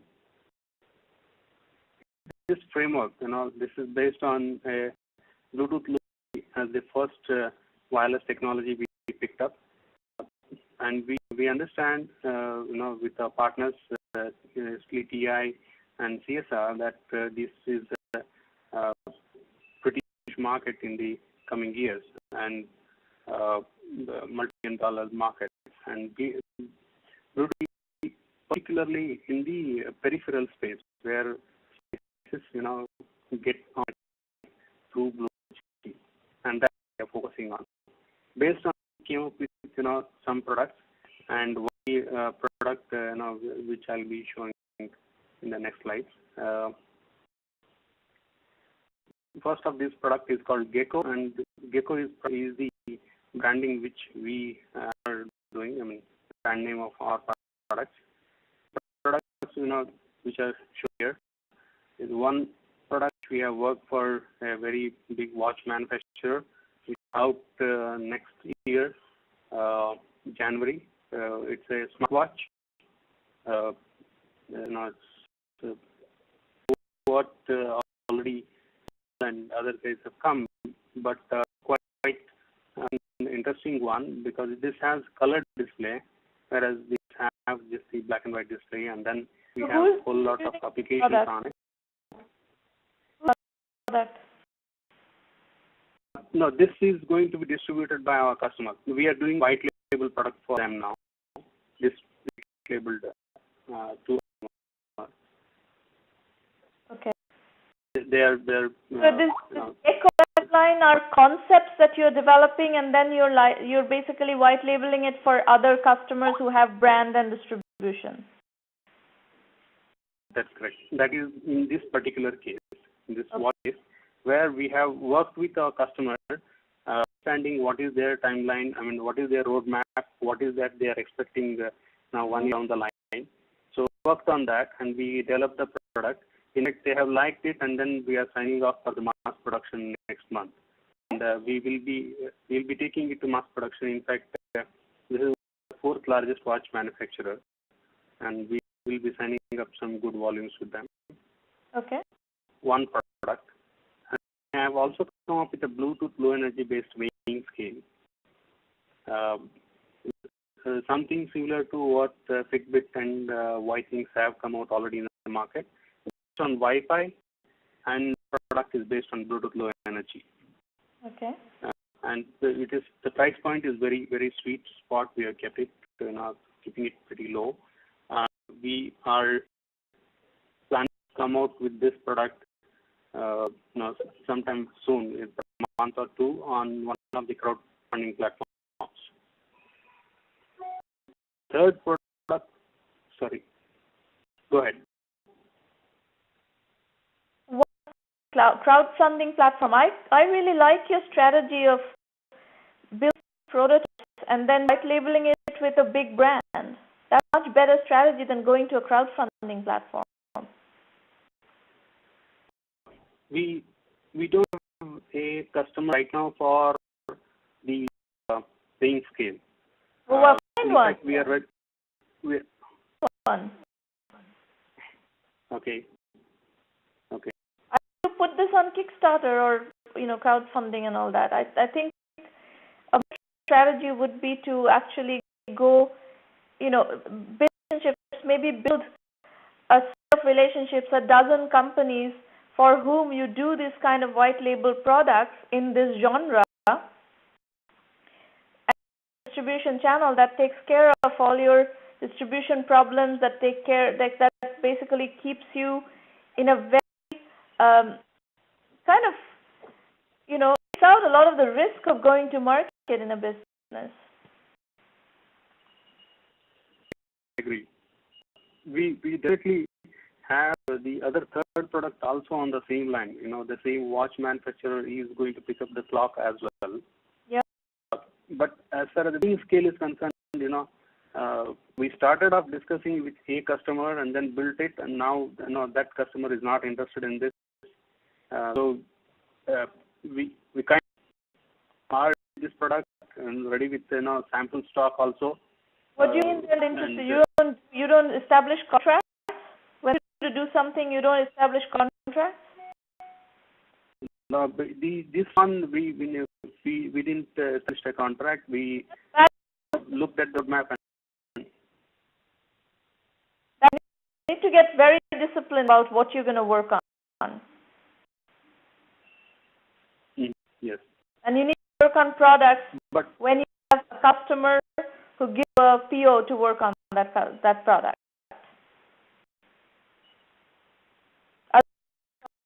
This framework, this is based on Bluetooth Low as the first wireless technology we picked up, and we understand, with our partners, TI and CSR, that this is a pretty huge market in the coming years and multi-billion-dollar market, and Bluetooth, particularly in the peripheral space where get on through Bluetooth, and that we are focusing on. Based on came up with some products, and one product which I'll be showing in the next slides. First of this product is called Gecko, and Gecko is the branding which we are doing. I mean, brand name of our products. Products which are shown here is one product we have worked for a very big watch manufacturer, which is out next year, January. It's a smartwatch. It's what already and other guys have come, but quite an interesting one because this has colored display, whereas this have just the black and white display, and then we have a whole lot of applications on it. No, this is going to be distributed by our customers. We are doing white label product for them now. This labeled to. Okay. They're so this Echo line are concepts that you're developing, and then you're basically white labeling it for other customers who have brand and distribution. That's correct. That is in this particular case, in this watch case, where we have worked with our customer, understanding what is their timeline, I mean, what is their roadmap, what is that they are expecting now 1 year down the line. So worked on that, and we developed the product. In fact, they have liked it, and then we are signing off for the mass production next month. And we'll be taking it to mass production. In fact, this is the 4th largest watch manufacturer, and we will be signing up some good volumes with them. Okay. One product. And I have also come up with a Bluetooth low energy based weighing scale. Something similar to what Fitbit and Whitethings have come out already in the market. It's on Wi-Fi, and the product is based on Bluetooth low energy. Okay. And the price point is very, very sweet spot. We have kept it, keeping it pretty low. We are planning to come out with this product sometime soon, in a month or two, on one of the crowdfunding platforms. Third product, sorry, go ahead. What crowdfunding platform? I really like your strategy of building prototypes and then white labeling it with a big brand. That's a much better strategy than going to a crowdfunding platform. We don't have a customer right now for the paying scale. Well, find one. We are ready. One. Okay. I to put this on Kickstarter or crowdfunding and all that. I think a strategy would be to actually go, relationships, maybe build a set of relationships, a dozen companies for whom you do this kind of white label products in this genre, and a distribution channel that takes care of all your distribution problems, that basically keeps you in a very kind of, takes out a lot of the risk of going to market in a business. I agree. We directly have the other third product also on the same line. The same watch manufacturer is going to pick up the clock as well. Yeah. But as far as the scale is concerned, we started off discussing with a customer and then built it, and now that customer is not interested in this. We kind of are this product and ready with sample stock also. What do you mean they're interested? You don't establish contracts? When you do something, you don't establish contracts? No, but this one we didn't establish a contract. We looked at the roadmap and you need to get very disciplined about what you're going to work on. Yes. And you need to work on products, but when you have a customer who gives a PO to work on that product. Other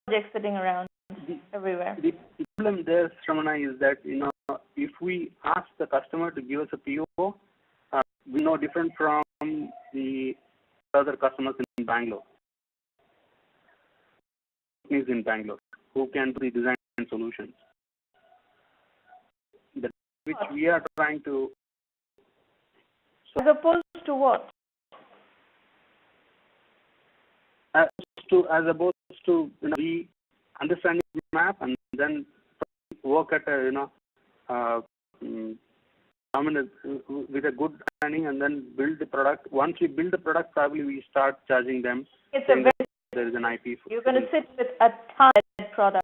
projects sitting around everywhere. The problem there, Sramana, is that if we ask the customer to give us a PO, we know different from the other customers in Bangalore. In Bangalore, who can do the design solutions. Which we are trying to. As opposed to what? As opposed to we understand the map and then work at with a good understanding and then build the product. Once we build the product, probably we start charging them. There is an IP. You're going to sit with a ton of products.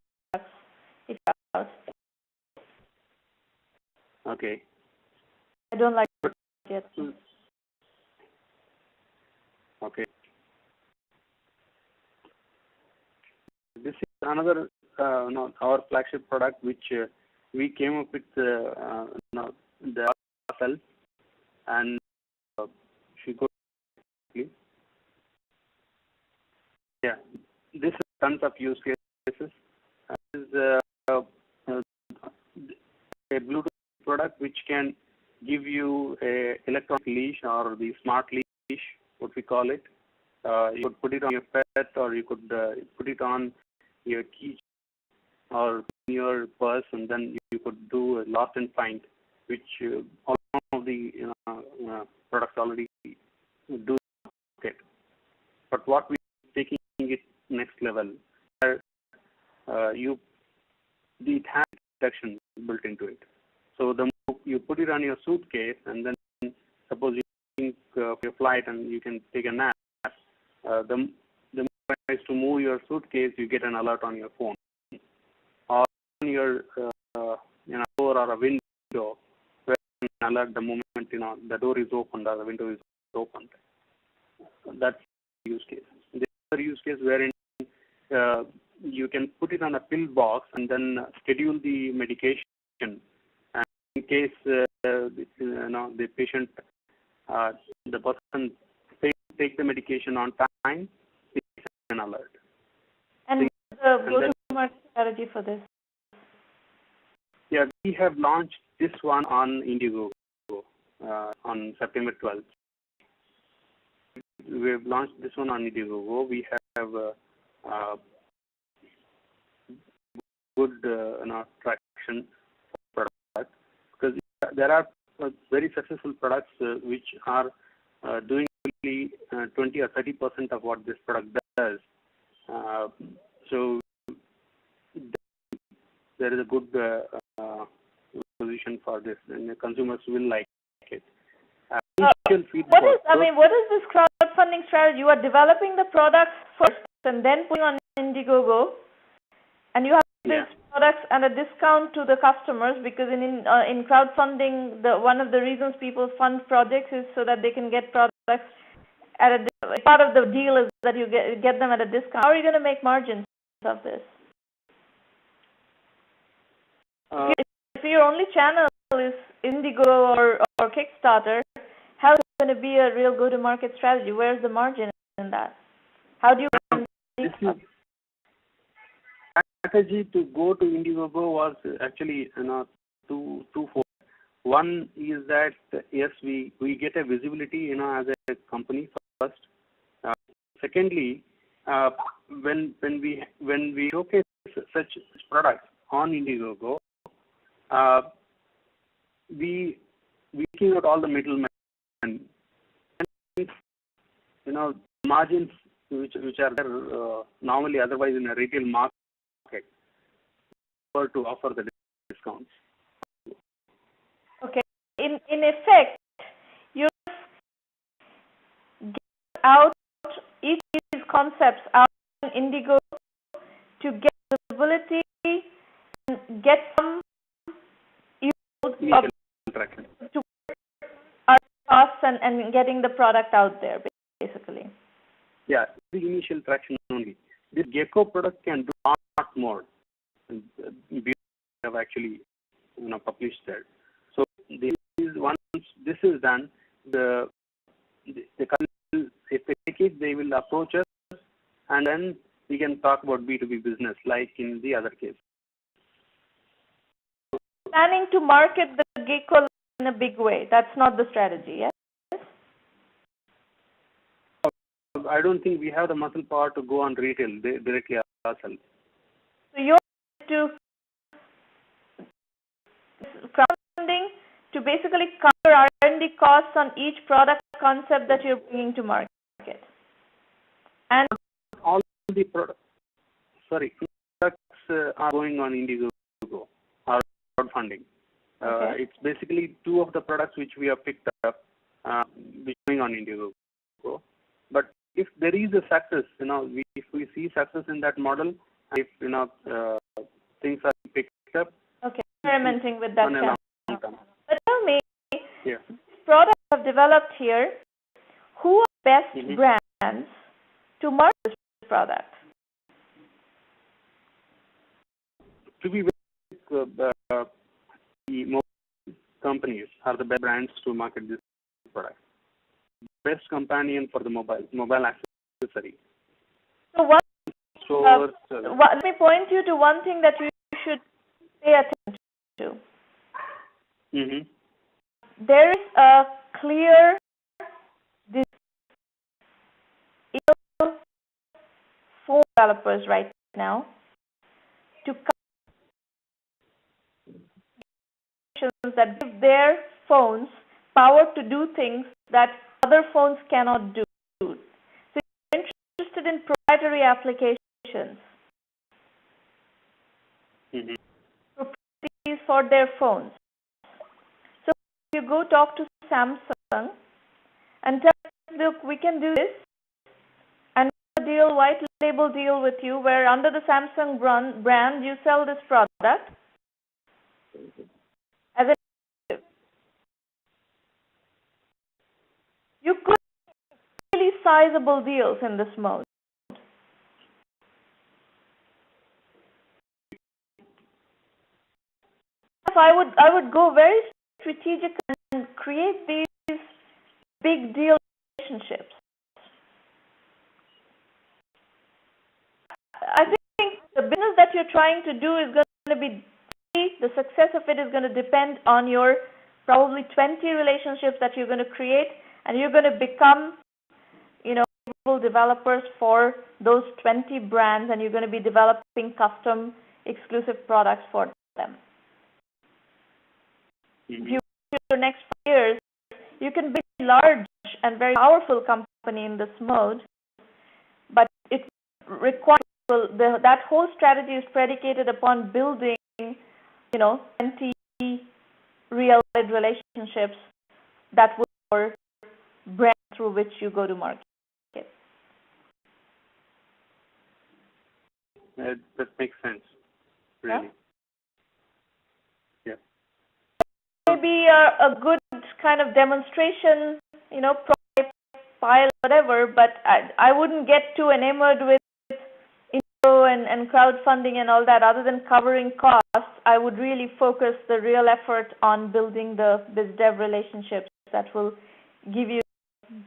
Okay. I don't like it. Okay. This is another our flagship product which we came up with the ourselves, and she go. Yeah, this is tons of use cases. This is a Bluetooth product which can give you a electronic leash or the smart leash, what we call it. You could put it on your pet, or you could put it on your key or your purse, and then you could do a lost and find, which all of the products already do. Okay. But what we are taking it next level, it has detection built into it. So the you put it on your suitcase, and then suppose you think of your flight and you can take a nap. The moment is to move your suitcase, you get an alert on your phone, or on your door or a window, where an alert the moment the door is opened or the window is opened. That's the use case. The other use case wherein you can put it on a pill box and then schedule the medication. And in case the patient, the person take the medication on time, it's an alert. And the go-to-market strategy for this? Yeah, we have launched this one on Indiegogo on September 12th. We have launched this one on Indiegogo. We have good traction for product, because there are very successful products which are doing only 20 or 30% of what this product does. So there is a good position for this, and the consumers will like it. What is this crowdfunding strategy? You are developing the products first and then putting on Indiegogo, and you have these products at a discount to the customers, because in crowdfunding, one of the reasons people fund projects is so that they can get products at part of the deal is that you get them at a discount. How are you going to make margins of this? If your only channel is Indiegogo or Kickstarter, how is it going to be a real go-to-market strategy? Where's the margin in that? How do you... strategy to go to Indiegogo was actually twofold. One is that yes, we get a visibility as a company first. Secondly, when we showcase such products on Indiegogo, we taking out all the middlemen, and margins which are there normally otherwise in a retail market to offer the discounts. Okay. In effect, you get out each of these concepts out in Indigo to get visibility and get some yield to our costs and getting the product out there, basically. Yeah, the initial traction only. This Gecko product can do a lot more. We have actually published that. So once this is done, the if they take it, they will approach us, and then we can talk about B2B business like in the other case. Planning to market the Gecko in a big way. That's not the strategy, yes? I don't think we have the muscle power to go on retail directly ourselves. So you're to crowdfunding to basically cover R&D costs on each product concept that you're bringing to market. And all the products are going on Indigo, our crowdfunding. Okay. It's basically 2 of the products which we have picked up, which are going on Indigo. But if there is a success, if we see success in that model, if things are picked up. Okay, experimenting with that. But tell me, this product I've developed here, who are best brands to market this product? To be very the mobile companies are the best brands to market this product. Best companion for the mobile accessory. So let me point you to one thing that you should pay attention to. There is a clear phone developers right now to that give their phones power to do things that other phones cannot do. So if you're interested in proprietary applications, properties for their phones. So you go talk to Samsung and tell them, look, we can do this and a white label deal with you where under the Samsung brand you sell this product. As a you could really sizable deals in this mode. I would go very strategic and create these big deal relationships. I think the business that you're trying to do is going to be, the success of it is going to depend on your probably 20 relationships that you're going to create, and you're going to become, developers for those 20 brands, and you're going to be developing custom exclusive products for them. If you the next 5 years, you can be a large and very powerful company in this mode, but it requires that whole strategy is predicated upon building, 20 real relationships that will your brand through which you go to market. That makes sense, really. Yeah. Maybe a good kind of demonstration, file, whatever, but I wouldn't get too enamored with intro and crowdfunding and all that. Other than covering costs, I would really focus the real effort on building the biz dev relationships that will give you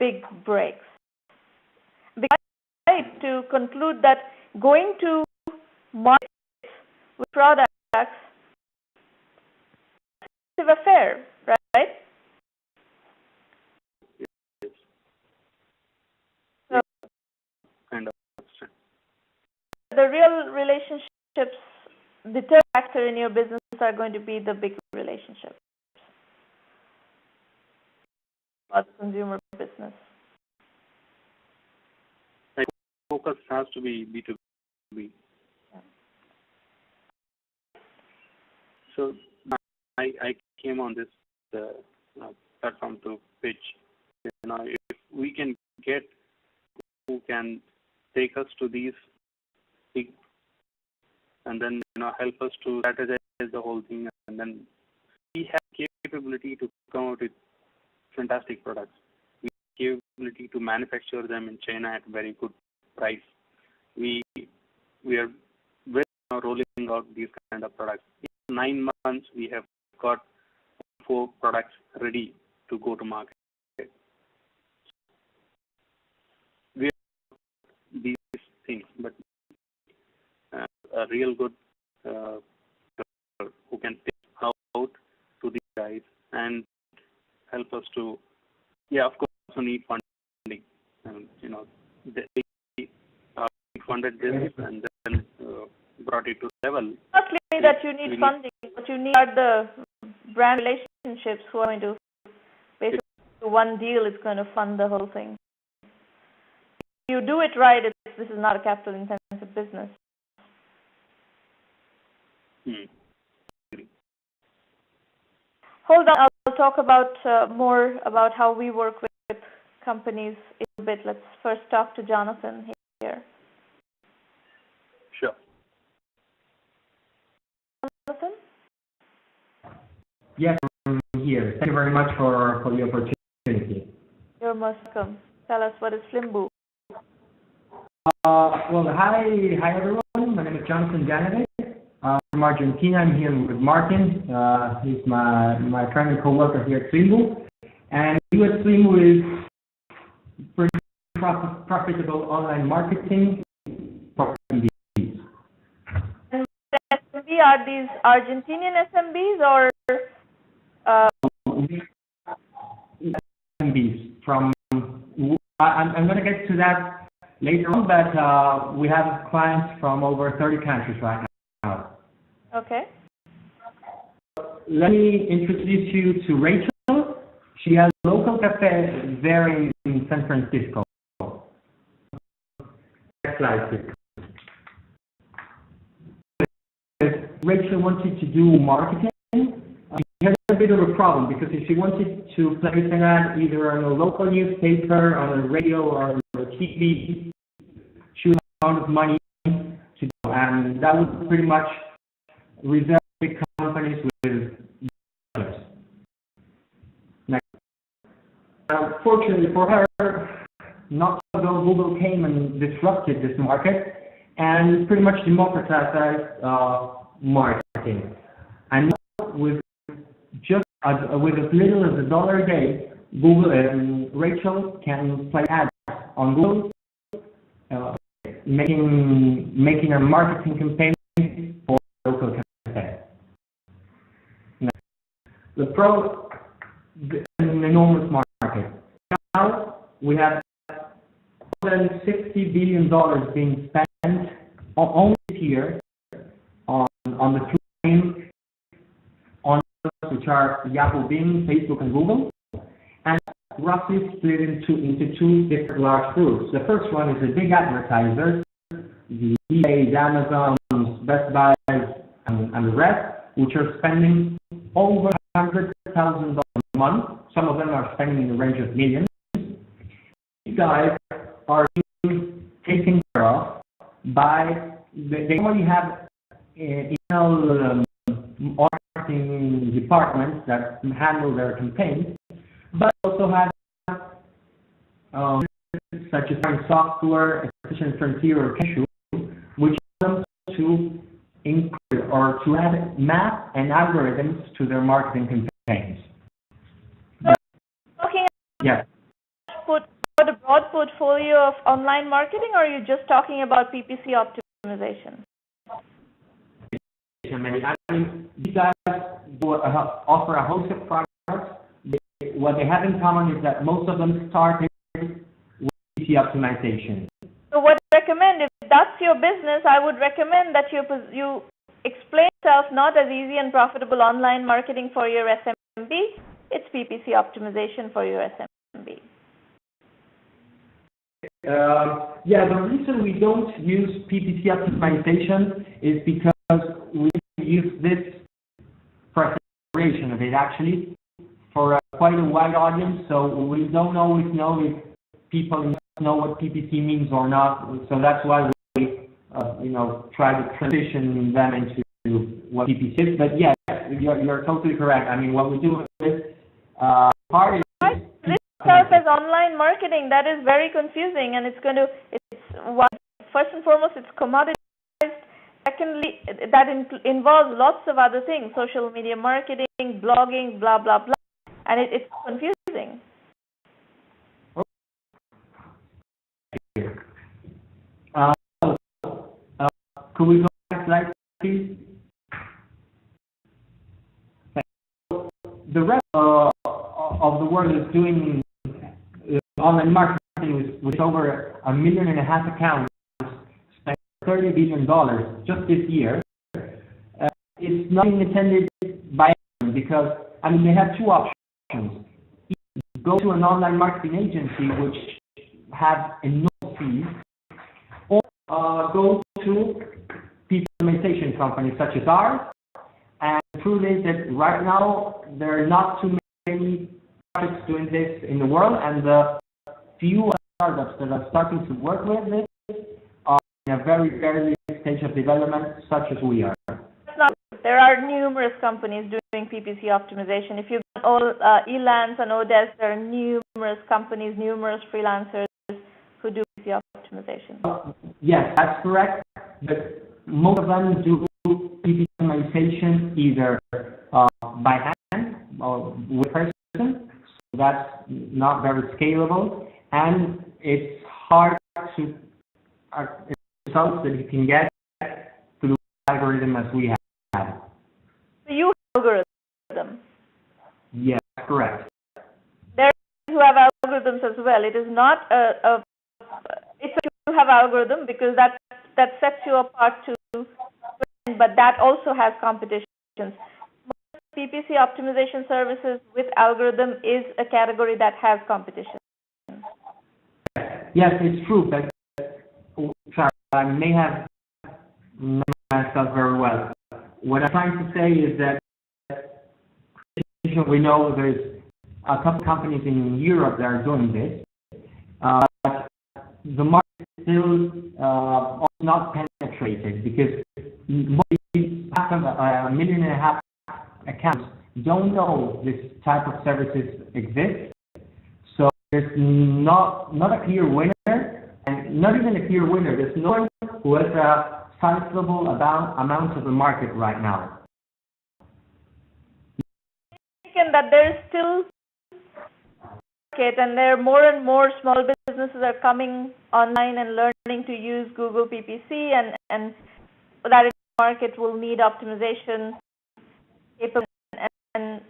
big breaks. Because to conclude that going to market with products is a affair, right? Yes. So kind of. the real relationships, the third factor in your business are going to be the big relationships. About consumer business. focus has to be B2B. So I came on this platform to pitch. If we can get who can take us to these big, and then help us to strategize the whole thing, and then we have capability to come out with fantastic products. We have capability to manufacture them in China at very good price. We are very rolling out these kind of products. In 9 months, we have got 4 products ready to go to market. We have these things, but a real good who can pitch out to these guys and help us to, of course, also need funding. They funded this and then brought it to level. Not clearly that you need funding, but you need the brand relationships who are going to basically one deal is going to fund the whole thing. If you do it right, this is not a capital intensive business. Hold on, I'll talk about more about how we work with companies in a bit. Let's first talk to Jonathan here. Sure. Jonathan? Yes, I'm here. Thank you very much for the opportunity. You're most welcome. Tell us, what is Flimbu? Well, hi everyone. My name is Jonathan Janove. From Argentina. I'm here with Martin. He's my friend and co-worker here at Flimbu. And we at Flimbu is pretty profitable online marketing for SMBs. And SMB, are these Argentinian SMBs or SMBs from? I'm going to get to that later on, but we have clients from over 30 countries right now. Okay. Let me introduce you to Rachel. She has a local cafe there in San Francisco. Next slide, please. Rachel wanted to do marketing. She has a bit of a problem because if she wanted to place an ad either on a local newspaper, on a radio, or on a TV, she would have a lot of money to do, and that would pretty much reserve big companies with dollars. Fortunately for her, not so long Google came and disrupted this market and pretty much democratized marketing. And now with just with as little as $1 a day, Google and Rachel can play ads on Google, making a marketing campaign for local cafe. An enormous market. Now we have more than $60 billion being spent only this year on the three on which are Yahoo, Bing, Facebook, and Google, and roughly split into 2 different large groups. The first one is the big advertisers, the eBays, Amazons, Best Buys, and the rest, which are spending over $100,000 a month. Some of them are spending in the range of millions. These guys are taken care of by, they already have email marketing departments that handle their campaigns, but also have such as software, efficient frontier or Cashew, which allows them to increase or to add math and algorithms to their marketing campaigns. Talking Yes. about a broad portfolio of online marketing, or are you just talking about PPC optimization? I mean, these guys offer a host of products. What they have in common is that most of them started with PPC optimization. So what I recommend, if that's your business, I would recommend that you explain yourself not as easy and profitable online marketing for your SMB. It's PPC optimization for your SMB. Yeah, the reason we don't use PPC optimization is because we use this for acceleration of it actually for quite a wide audience, so we don't always know if people know what PPC means or not. So that's why we, try to transition them into what PPC is. But yes, you're totally correct. I mean, what we do is part is this itself as online marketing. That is very confusing, and first and foremost, it's commoditized. Secondly, that involves lots of other things: social media marketing, blogging, blah blah blah, and it's confusing. Could we go back slide, please? The rest of the world is doing online marketing with over 1.5 million accounts, spent $30 billion just this year. It's not intended by anyone because, they have two options. Either go to an online marketing agency which has enormous fees, or go to people optimization companies such as ours. And the truth is that right now there are not too many projects doing this in the world, and the few startups that are starting to work with this are in a very early stage of development, such as we are. There are numerous companies doing PPC optimization. If you go all Elance and Odes, there are numerous companies, numerous freelancers who do PPC optimization. Yes, that's correct. But most of them do PPC optimization either by hand or with person. So that's not very scalable, and it's hard to results that you can get through algorithm as we have. So you have algorithm. Yes, correct. There are who have algorithms as well. It is not it's a you have algorithm because that sets you apart too, but that also has competitions. Most PPC optimization services with algorithm is a category that has competition. Yes, it's true, but sorry, I may have not myself very well. What I'm trying to say is that we know there's a couple companies in Europe that are doing this, but the market is still not penetrated because half of 1.5 million accounts don't know this type of services exist. So there's not a clear winner, and not even a clear winner. There's no one who has a sizable amount of the market right now. And that there is still market, and there are more and more small businesses are coming online and learning to use Google PPC, and that market will need optimization capability and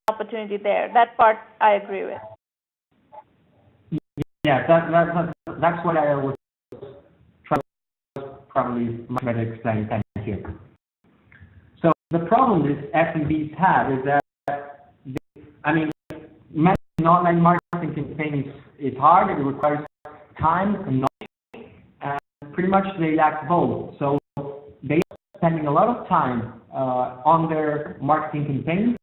opportunity there. That part I agree with. Yeah, that's what I was trying to probably much better explain. Thank you. So the problem this SMBs have is that managing online marketing campaigns is hard. It requires time and knowledge, and pretty much they lack both. So they are spending a lot of time on their marketing campaigns,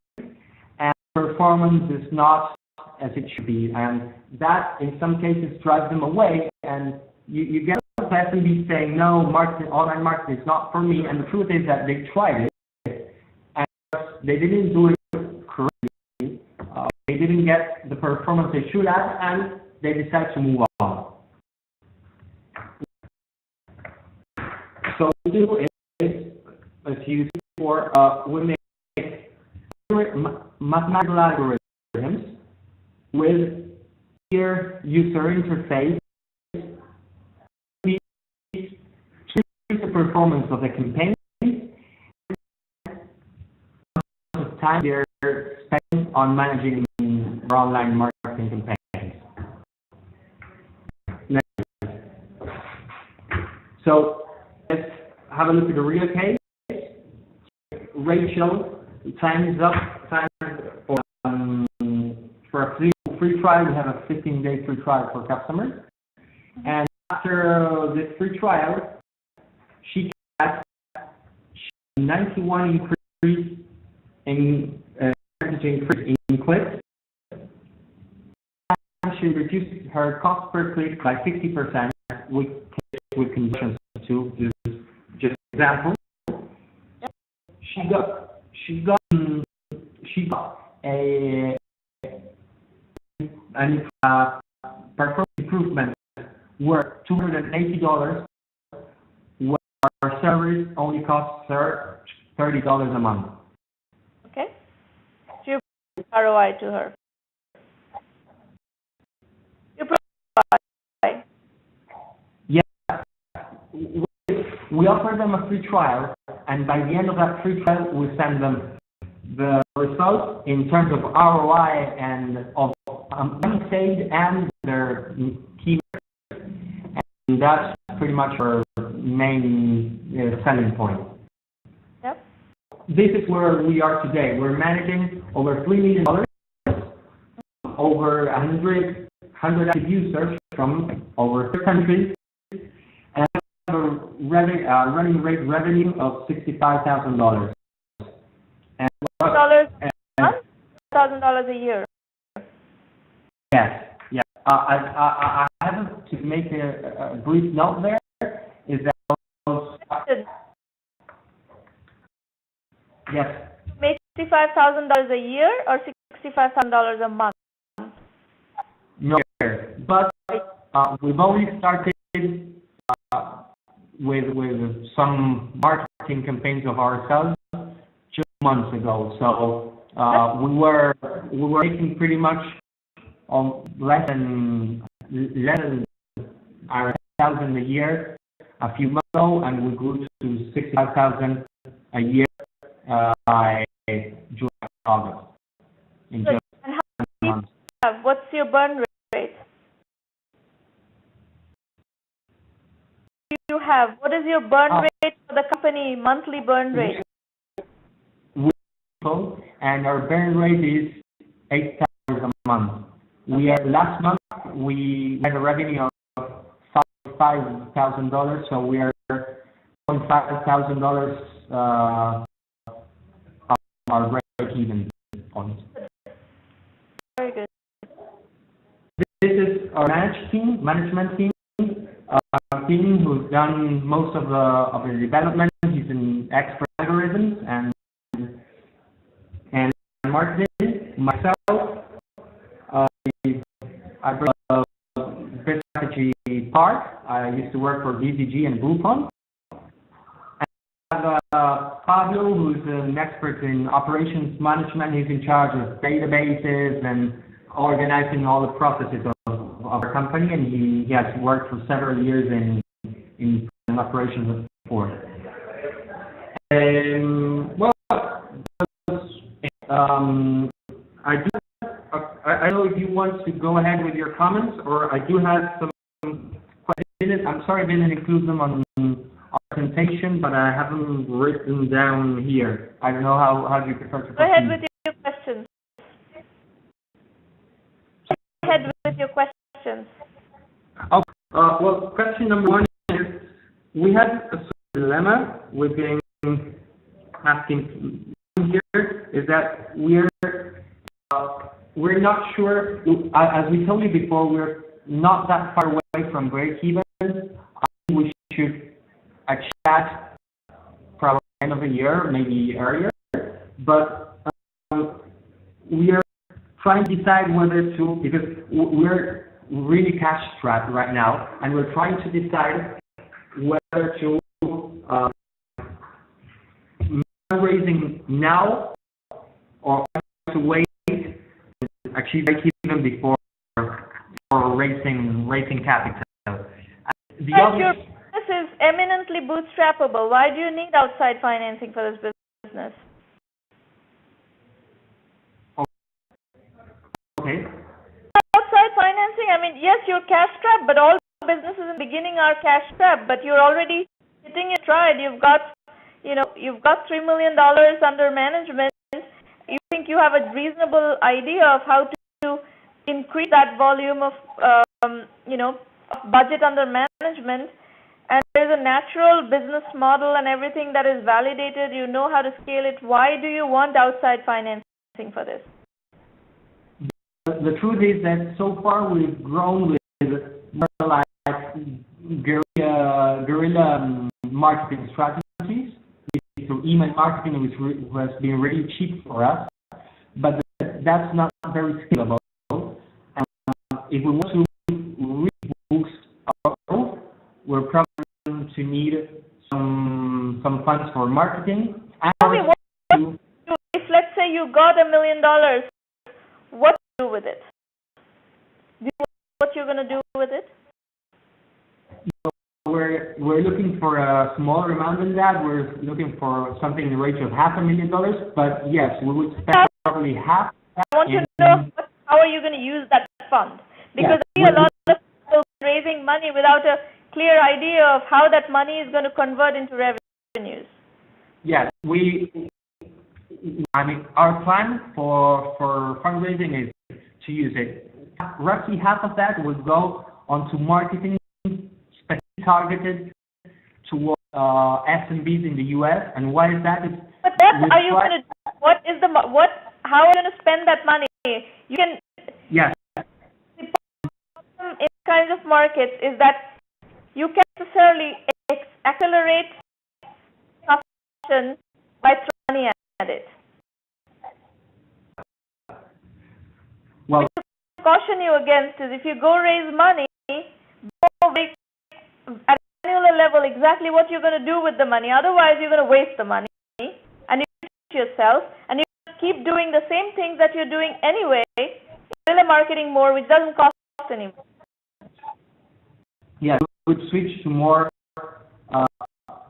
and performance is not as it should be, and that in some cases drives them away, and you get SMBs saying, no, online marketing is not for me, and the truth is that they tried it, and they didn't do it correctly, they didn't get the performance they should have, and they decided to move on. So what we do is, as you see before, we make mathematical algorithms with clear user interface to increase the performance of the campaign, the time they're spending on managing their online marketing campaigns. Next. So let's have a look at the real case. Rachel signs up for a free trial. We have a 15-day free trial for customers. And after this free trial, she got 91 increase in increase in clicks. And she reduced her cost per click by 50% with conversions to just example. She got a performance improvement worth $280, where our service only costs her $30 a month. Okay. So you provide ROI to her. You provide. Yeah. We offer them a free trial, and by the end of that free trial, we send them the results in terms of ROI and of money saved and their key. And that's pretty much our main selling point. Yep. This is where we are today. We're managing over $3 million, over 100 active users from over 3 countries, and have a running rate revenue of $65,000. And $1,000 a month, $1,000 a year. yes, yeah. I have to make a brief note there. Is that yes? Make $65,000 a year or $65,000 a month? No, but we've only started with some marketing campaigns of ourselves just months ago. So we were making pretty much less than our 1,000 a year a few months ago, and we grew to 65,000 a year by July, August. In just and how many people have? What's your burn rate? You have. What is your burn rate for the company, monthly burn rate? And our burn rate is $8,000 a month. Last month we had a revenue of $5,000, so we are $5,000 our break-even point. Very good. This is our management team who's done most of the development. He's an expert in algorithms and marketing. Myself, I brought a business strategy part. I used to work for BCG and Groupon. I have Pablo, who's an expert in operations management. He's in charge of databases and organizing all the processes of our company, and he has worked for several years in operations before. I don't know if you want to go ahead with your comments, or I do have some questions. I'm sorry I didn't include them on our presentation, but I have them written down here. I don't know how do you prefer to proceed. Go ahead with your questions. Go ahead with your questions. Well, question number one is, we have a sort of dilemma we've been asking here, is that we're not sure, as we told you before, we're not that far away from break-even. I think we should chat probably end of the year, maybe earlier, but we are trying to decide whether to, because we're really cash-strapped right now, and we're trying to decide whether to raising now or to wait to achieve break-even before raising capital. Your business is eminently bootstrappable. Why do you need outside financing for this business? Okay. Outside financing, I mean, yes, you're cash-strapped, but all businesses in the beginning are cash-strapped, but you're already hitting your stride. You've got $3 million under management. You think you have a reasonable idea of how to increase that volume of, of budget under management, and there's a natural business model and everything that is validated, you know how to scale it. Why do you want outside financing for this? The truth is that so far we've grown with more like guerrilla marketing strategies, through email marketing, which has been really cheap for us, but that's not very scalable. If we want to really boost our growth, we're probably going to need some funds for marketing. Tell me, if let's say you got $1 million, what do you do with it? Do you know what you're going to do with it? We're looking for a smaller amount than that. We're looking for something in the range of $500,000. But yes, we would spend probably half. I want to know how are you going to use that fund? Because I see a lot of people raising money without a clear idea of how that money is going to convert into revenues. Yes, our plan for fundraising is to use it. Roughly half of that would go onto marketing targeted towards SMBs in the U.S. And why is that? But what are you going to do? How are you going to spend that money? You can. Yes. The problem in kinds of markets is that you can't necessarily accelerate consumption by throwing money at it. Well, what I caution you against is if you go raise money, go at an annual level exactly what you're going to do with the money. Otherwise, you're going to waste the money and you yourself, and you keep doing the same things that you're doing anyway, marketing more, which doesn't cost any more. Yeah, we would switch to more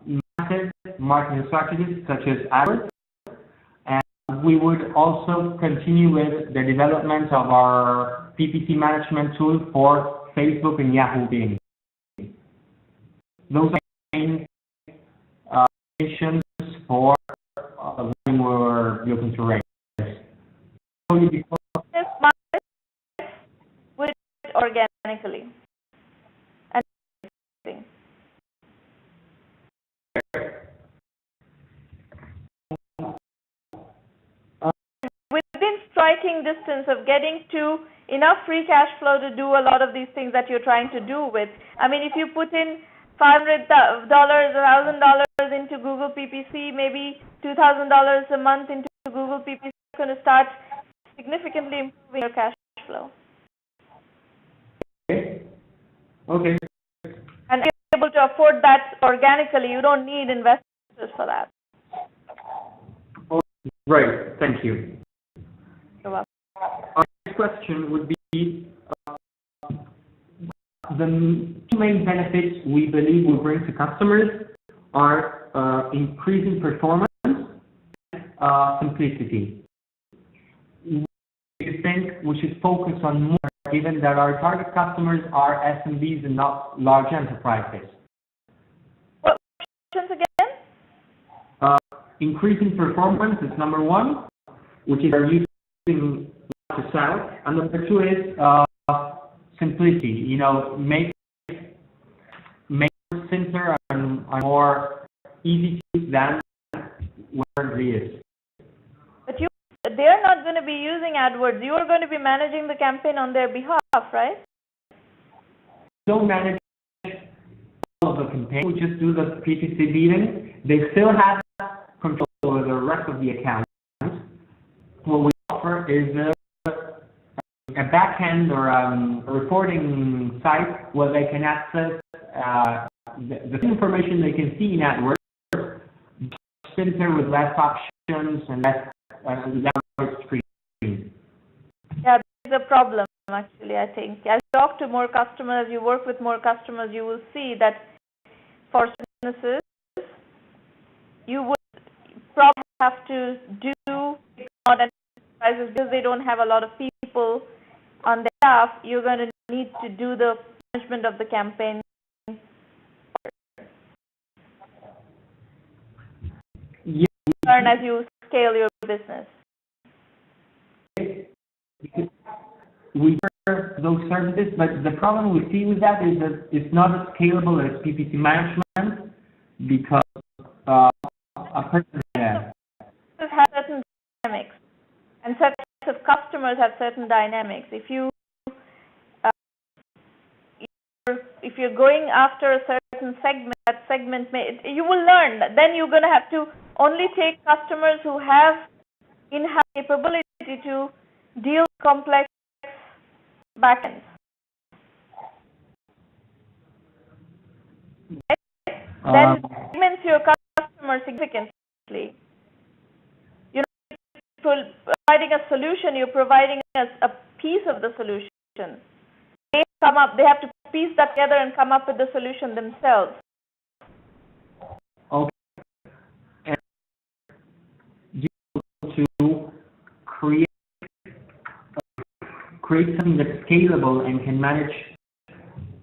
massive marketing strategies such as AdWords, and we would also continue with the development of our PPC management tool for Facebook and Yahoo Bing. Those are main missions for when we're looking to raise. This market will do it organically. Within striking distance of getting to enough free cash flow to do a lot of these things that you're trying to do with. I mean, if you put in $500, $1,000 into Google PPC, maybe $2,000 a month into Google PPC, you're going to start significantly improving your cash flow. Okay. And if you're able to afford that organically, you don't need investors for that. Great, thank you. You're welcome. Our next question would be the two main benefits we believe we bring to customers are increasing performance and simplicity. We think we should focus on more, given that our target customers are SMBs and not large enterprises. What questions again? Increasing performance is number one, which is our using to sell, and number two is simplicity. You know, make it simpler and more easy to use than where it is. But they're not going to be using AdWords. You are going to be managing the campaign on their behalf, right? Don't manage all of the campaign. We just do the PPC bidding. They still have control over the rest of the account. What we offer is a backend or a reporting site where they can access the information they can see in AdWords, simpler with less options and less screen. Yeah, this is a problem actually, I think. As you talk to more customers, you work with more customers, you will see that for businesses, you would probably have to do not enterprises because they don't have a lot of people on their staff. You're going to need to do the management of the campaign. Yeah. Learn as you scale your business. We prefer those services, but the problem we see with that is that it's not as scalable as PPC management because a person, yeah. This has certain dynamics, and certain of customers have certain dynamics. If you're going after a certain segment, that segment you will learn. Then you're going to have to only take customers who have in-house capability to deal with complex backends. Then segments your customer significantly. You're not providing a solution, you're providing a piece of the solution. They have to piece that together and come up with the solution themselves. Okay. And to create something that's scalable and can manage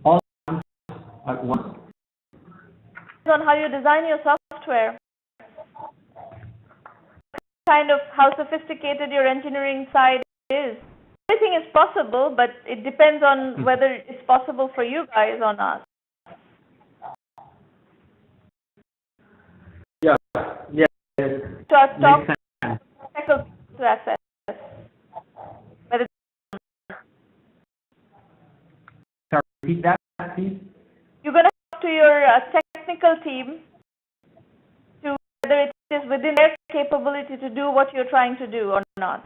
all at once. On how you design your software, kind of how sophisticated your engineering side is. Everything is possible, but it depends on whether it's possible for you guys or not. Yeah. Talk technical to assess. Sorry, repeat that, please. You're going to talk to your technical team to whether it is within their capability to do what you're trying to do or not.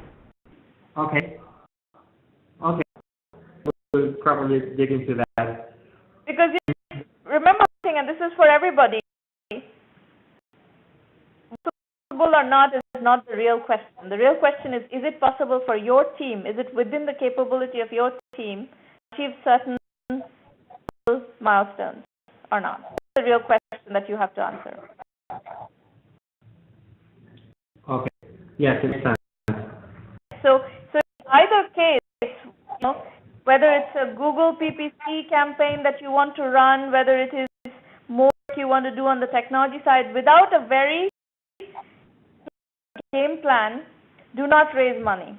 Okay. We'll probably dig into that. Because remember one thing, and this is for everybody, possible or not is not the real question. The real question is it possible for your team? Is it within the capability of your team to achieve certain milestones or not? That's the real question that you have to answer. Okay. Yes, it makes sense. So in either case, whether it's a Google PPC campaign that you want to run, whether it is more work you want to do on the technology side, without a very game plan, do not raise money.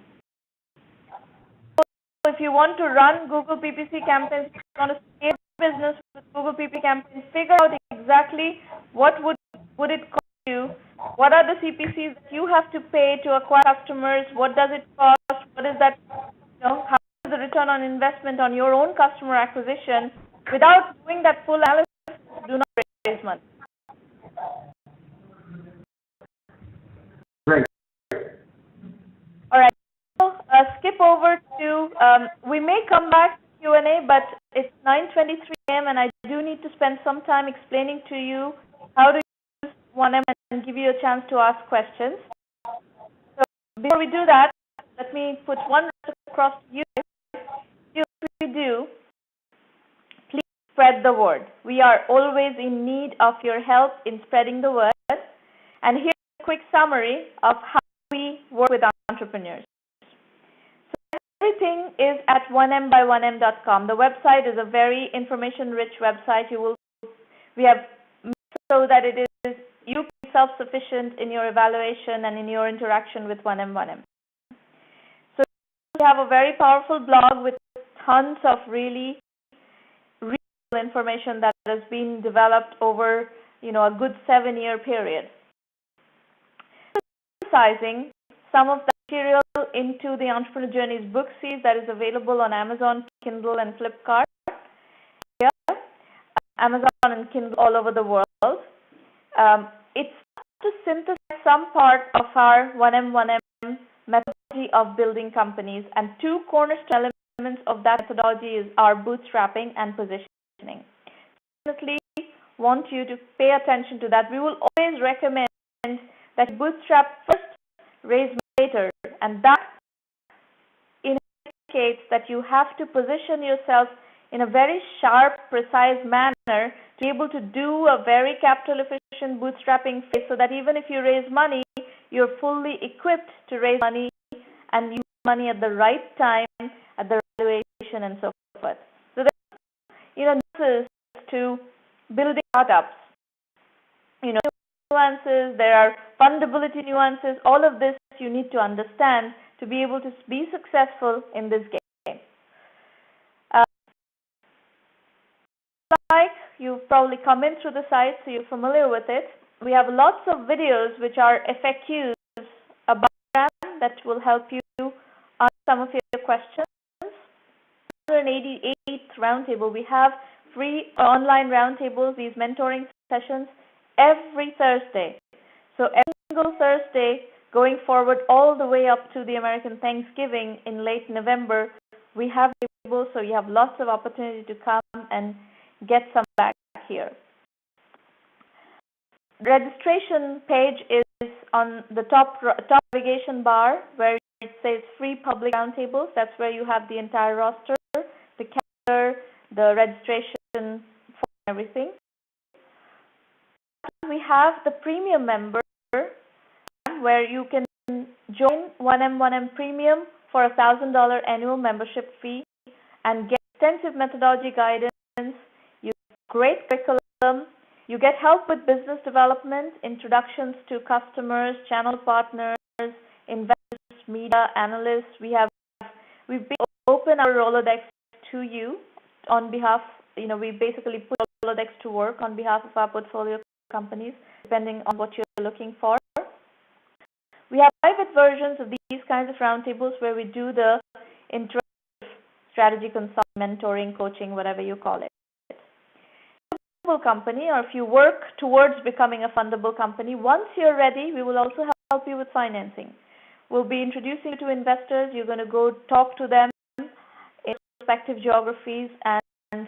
So if you want to run Google PPC campaigns, if you want to scale business with Google PPC campaigns, figure out exactly what would it cost you, what are the CPCs that you have to pay to acquire customers, what does it cost, what is that, how is the return on investment on your own customer acquisition. Without doing that full analysis, do not raise money. Great. All right. So, skip over to, we may come back to Q&A, but it's 9:23 a.m. and I do need to spend some time explaining to you how to use 1M and give you a chance to ask questions. So before we do that, let me put one across to you. If you do, please spread the word. We are always in need of your help in spreading the word. And here's a quick summary of how we work with entrepreneurs. So everything is at 1mby1m.com. The website is a very information-rich website. We have made so that it is you can be self-sufficient in your evaluation and in your interaction with 1M1M. So we have a very powerful blog with tons of really real information that has been developed over a good 7-year period. Emphasizing some of the material into the Entrepreneur Journeys book series that is available on Amazon, Kindle, and Flipkart. Yeah. Amazon and Kindle all over the world. It's to synthesize some part of our 1M1M methodology of building companies, and two cornerstone elements of that methodology is our bootstrapping and positioning. Definitely want you to pay attention to that. We will always recommend that bootstrap first, raise later, and that indicates that you have to position yourself in a very sharp, precise manner to be able to do a very capital efficient bootstrapping phase, so that even if you raise money, you're fully equipped to raise money and use money at the right time, at the valuation, and so forth. So this is to building startups. Nuances, there are fundability nuances, all of this you need to understand to be able to be successful in this game. probably come in through the site, so you're familiar with it. We have lots of videos which are FAQs about the program that will help you answer some of your questions. 188th roundtable. We have free online roundtables, these mentoring sessions, every Thursday. So every single Thursday, going forward all the way up to the American Thanksgiving in late November, we have tables, so you have lots of opportunity to come and get some back here. Registration page is on the top navigation bar where it says free public roundtables. That's where you have the entire roster, the calendar, the registration form, everything. We have the premium member where you can join 1M1M Premium for a $1,000 annual membership fee and get extensive methodology guidance. You get great curriculum. You get help with business development, introductions to customers, channel partners, investors, media, analysts. We've opened our Rolodex to you on behalf, we basically put Rolodex to work on behalf of our portfolio companies, depending on what you're looking for. We have private versions of these kinds of roundtables where we do the interactive strategy consult, mentoring, coaching, whatever you call it. Company, or if you work towards becoming a fundable company, once you're ready, we will also help you with financing. We'll be introducing you to investors. You're going to go talk to them in respective geographies and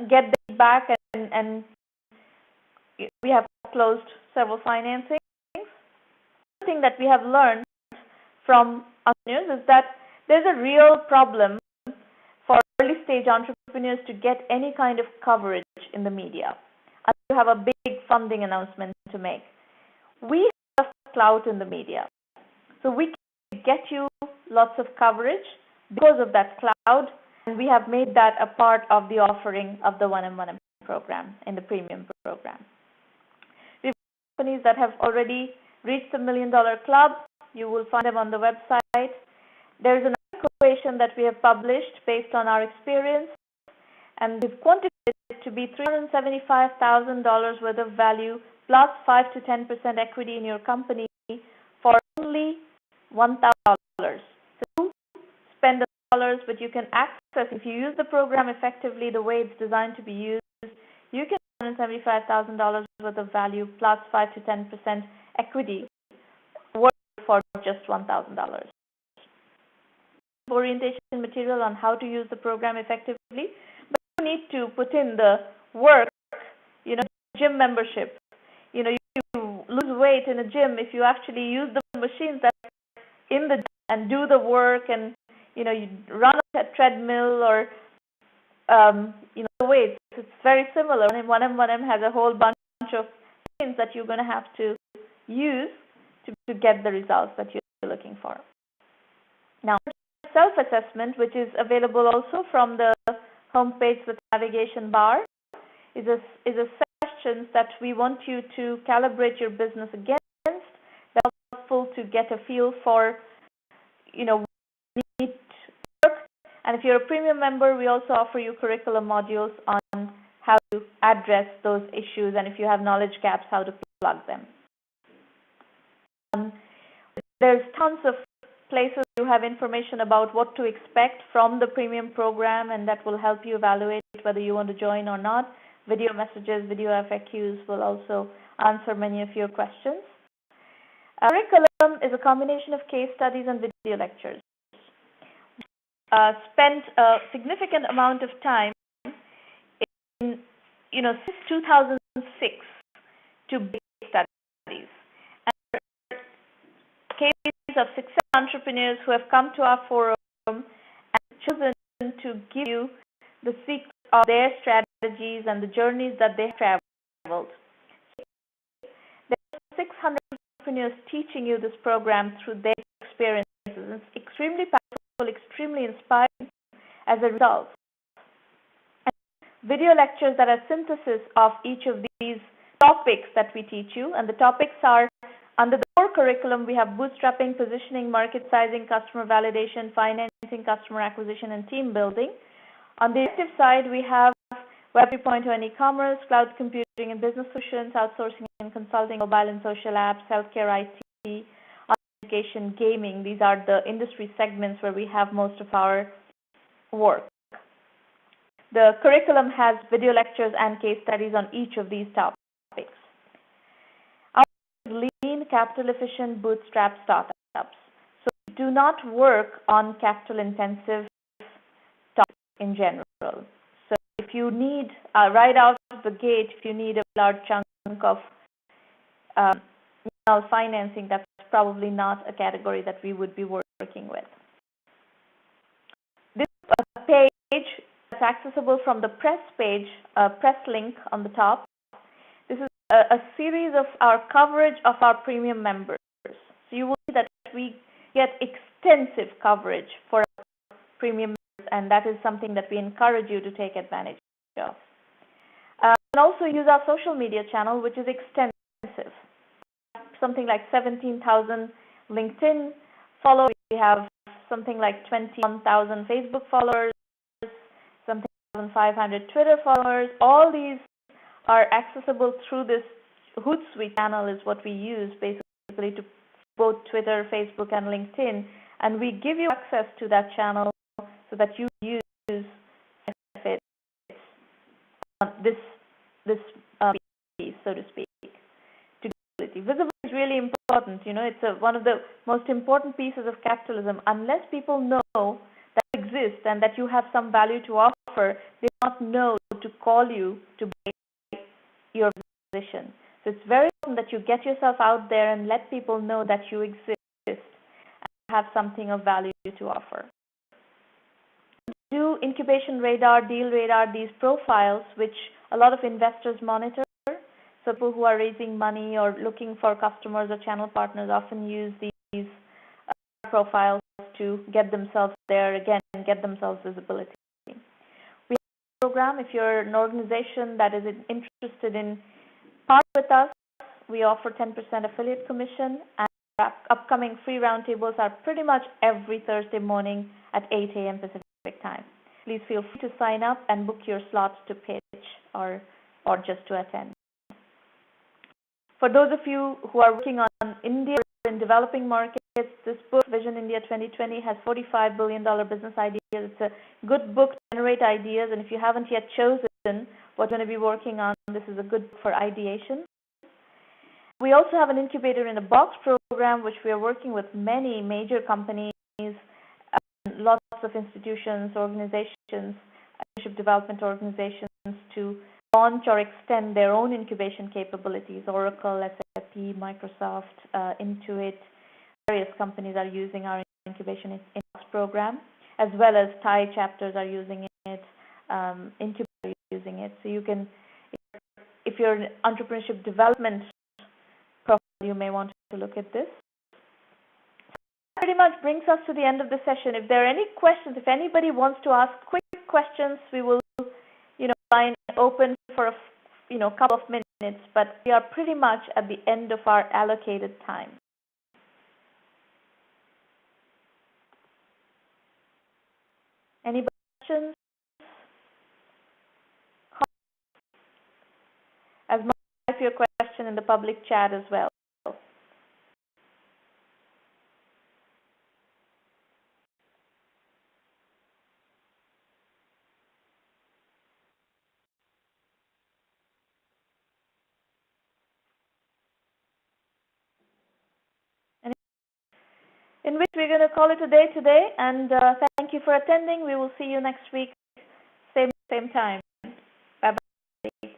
get them back, and we have closed several financings. The thing that we have learned from entrepreneurs is that there's a real problem for early stage entrepreneurs to get any kind of coverage in the media and to have a big funding announcement to make. We have clout in the media, so we can get you lots of coverage because of that clout, and we have made that a part of the offering of the 1M1M program in the premium program. We have companies that have already reached the $1 million club. You will find them on the website. There's an equation that we have published based on our experience, and we've quantified it to be $375,000 worth of value plus 5 to 10% equity in your company for only $1,000. So you spend $1, but you can access, if you use the program effectively the way it's designed to be used, you can $175,000 worth of value plus 5 to 10% equity for just $1,000. Orientation material on how to use the program effectively, but you need to put in the work, gym membership. You lose weight in a gym if you actually use the machines that are in the gym and do the work, and you run a treadmill or the weights. It's very similar. And 1M1M has a whole bunch of things that you're going to have to use to get the results that you're looking for. Now, self-assessment, which is available also from the homepage with navigation bar, is a session that we want you to calibrate your business against. That's helpful to get a feel for, what you need to work. And if you're a premium member, we also offer you curriculum modules on how to address those issues, and if you have knowledge gaps, how to plug them. There's tons of places you have information about what to expect from the premium program, and that will help you evaluate whether you want to join or not. Video messages, video FAQs will also answer many of your questions. Curriculum is a combination of case studies and video lectures. Spent a significant amount of time in, since 2006 to big studies. And cases of success entrepreneurs who have come to our forum and chosen to give you the secret of their strategies and the journeys that they have traveled. There are 600 entrepreneurs teaching you this program through their experiences. It's extremely powerful, extremely inspiring as a result. And video lectures that are synthesis of each of these topics that we teach you, and the topics are, under the core curriculum, we have bootstrapping, positioning, market sizing, customer validation, financing, customer acquisition, and team building. On the active side, we have Web 3.0 and e-commerce, cloud computing and business solutions, outsourcing and consulting, mobile and social apps, healthcare, IT, education, gaming. These are the industry segments where we have most of our work. The curriculum has video lectures and case studies on each of these topics. Our lean, capital efficient, bootstrap startups. So we do not work on capital intensive topics in general. So if you need, right out of the gate, if you need a large chunk of financing, that's probably not a category that we would be working with. This page is accessible from the press page, press link on the top. This is a series of our coverage of our premium members. So you will see that we get extensive coverage for our premium members, and that is something that we encourage you to take advantage of. You can also use our social media channel, which is extensive. Something like 17,000 LinkedIn followers. We have something like 21,000 Facebook followers, something like 1,500 Twitter followers. All these are accessible through this Hootsuite channel is what we use basically to both Twitter, Facebook, and LinkedIn. And we give you access to that channel so that you use benefits this piece, so to speak. Visibility is really important. You know, it's one of the most important pieces of capitalism. Unless people know that you exist and that you have some value to offer, they do not know to call you to buy your position. So it's very important that you get yourself out there and let people know that you exist and have something of value to offer. Do incubation radar, deal radar, these profiles, which a lot of investors monitor. So people who are raising money or looking for customers or channel partners often use these profiles to get themselves there again and get themselves visibility. We have a program. If you're an organization that is interested in partnering with us, we offer 10% affiliate commission, and our upcoming free roundtables are pretty much every Thursday morning at 8 a.m. Pacific time. Please feel free to sign up and book your slots to pitch or just to attend. For those of you who are working on India and developing markets, this book, Vision India 2020, has $45 billion business ideas. It's a good book to generate ideas, and if you haven't yet chosen what you're going to be working on, this is a good book for ideation. We also have an Incubator in a Box program, which we are working with many major companies, lots of institutions, organizations, leadership development organizations to launch or extend their own incubation capabilities. Oracle, SAP, Microsoft, Intuit, various companies are using our incubation program, as well as Thai chapters are using it, Incubator is using it. So you can, if you're an entrepreneurship development profile, you may want to look at this. That pretty much brings us to the end of the session. If there are any questions, if anybody wants to ask quick questions, we will, line open for a couple of minutes, but we are pretty much at the end of our allocated time. Any questions? As much as your question in the public chat as well. In which we're going to call it a day today, and thank you for attending. We will see you next week, same time. Bye-bye.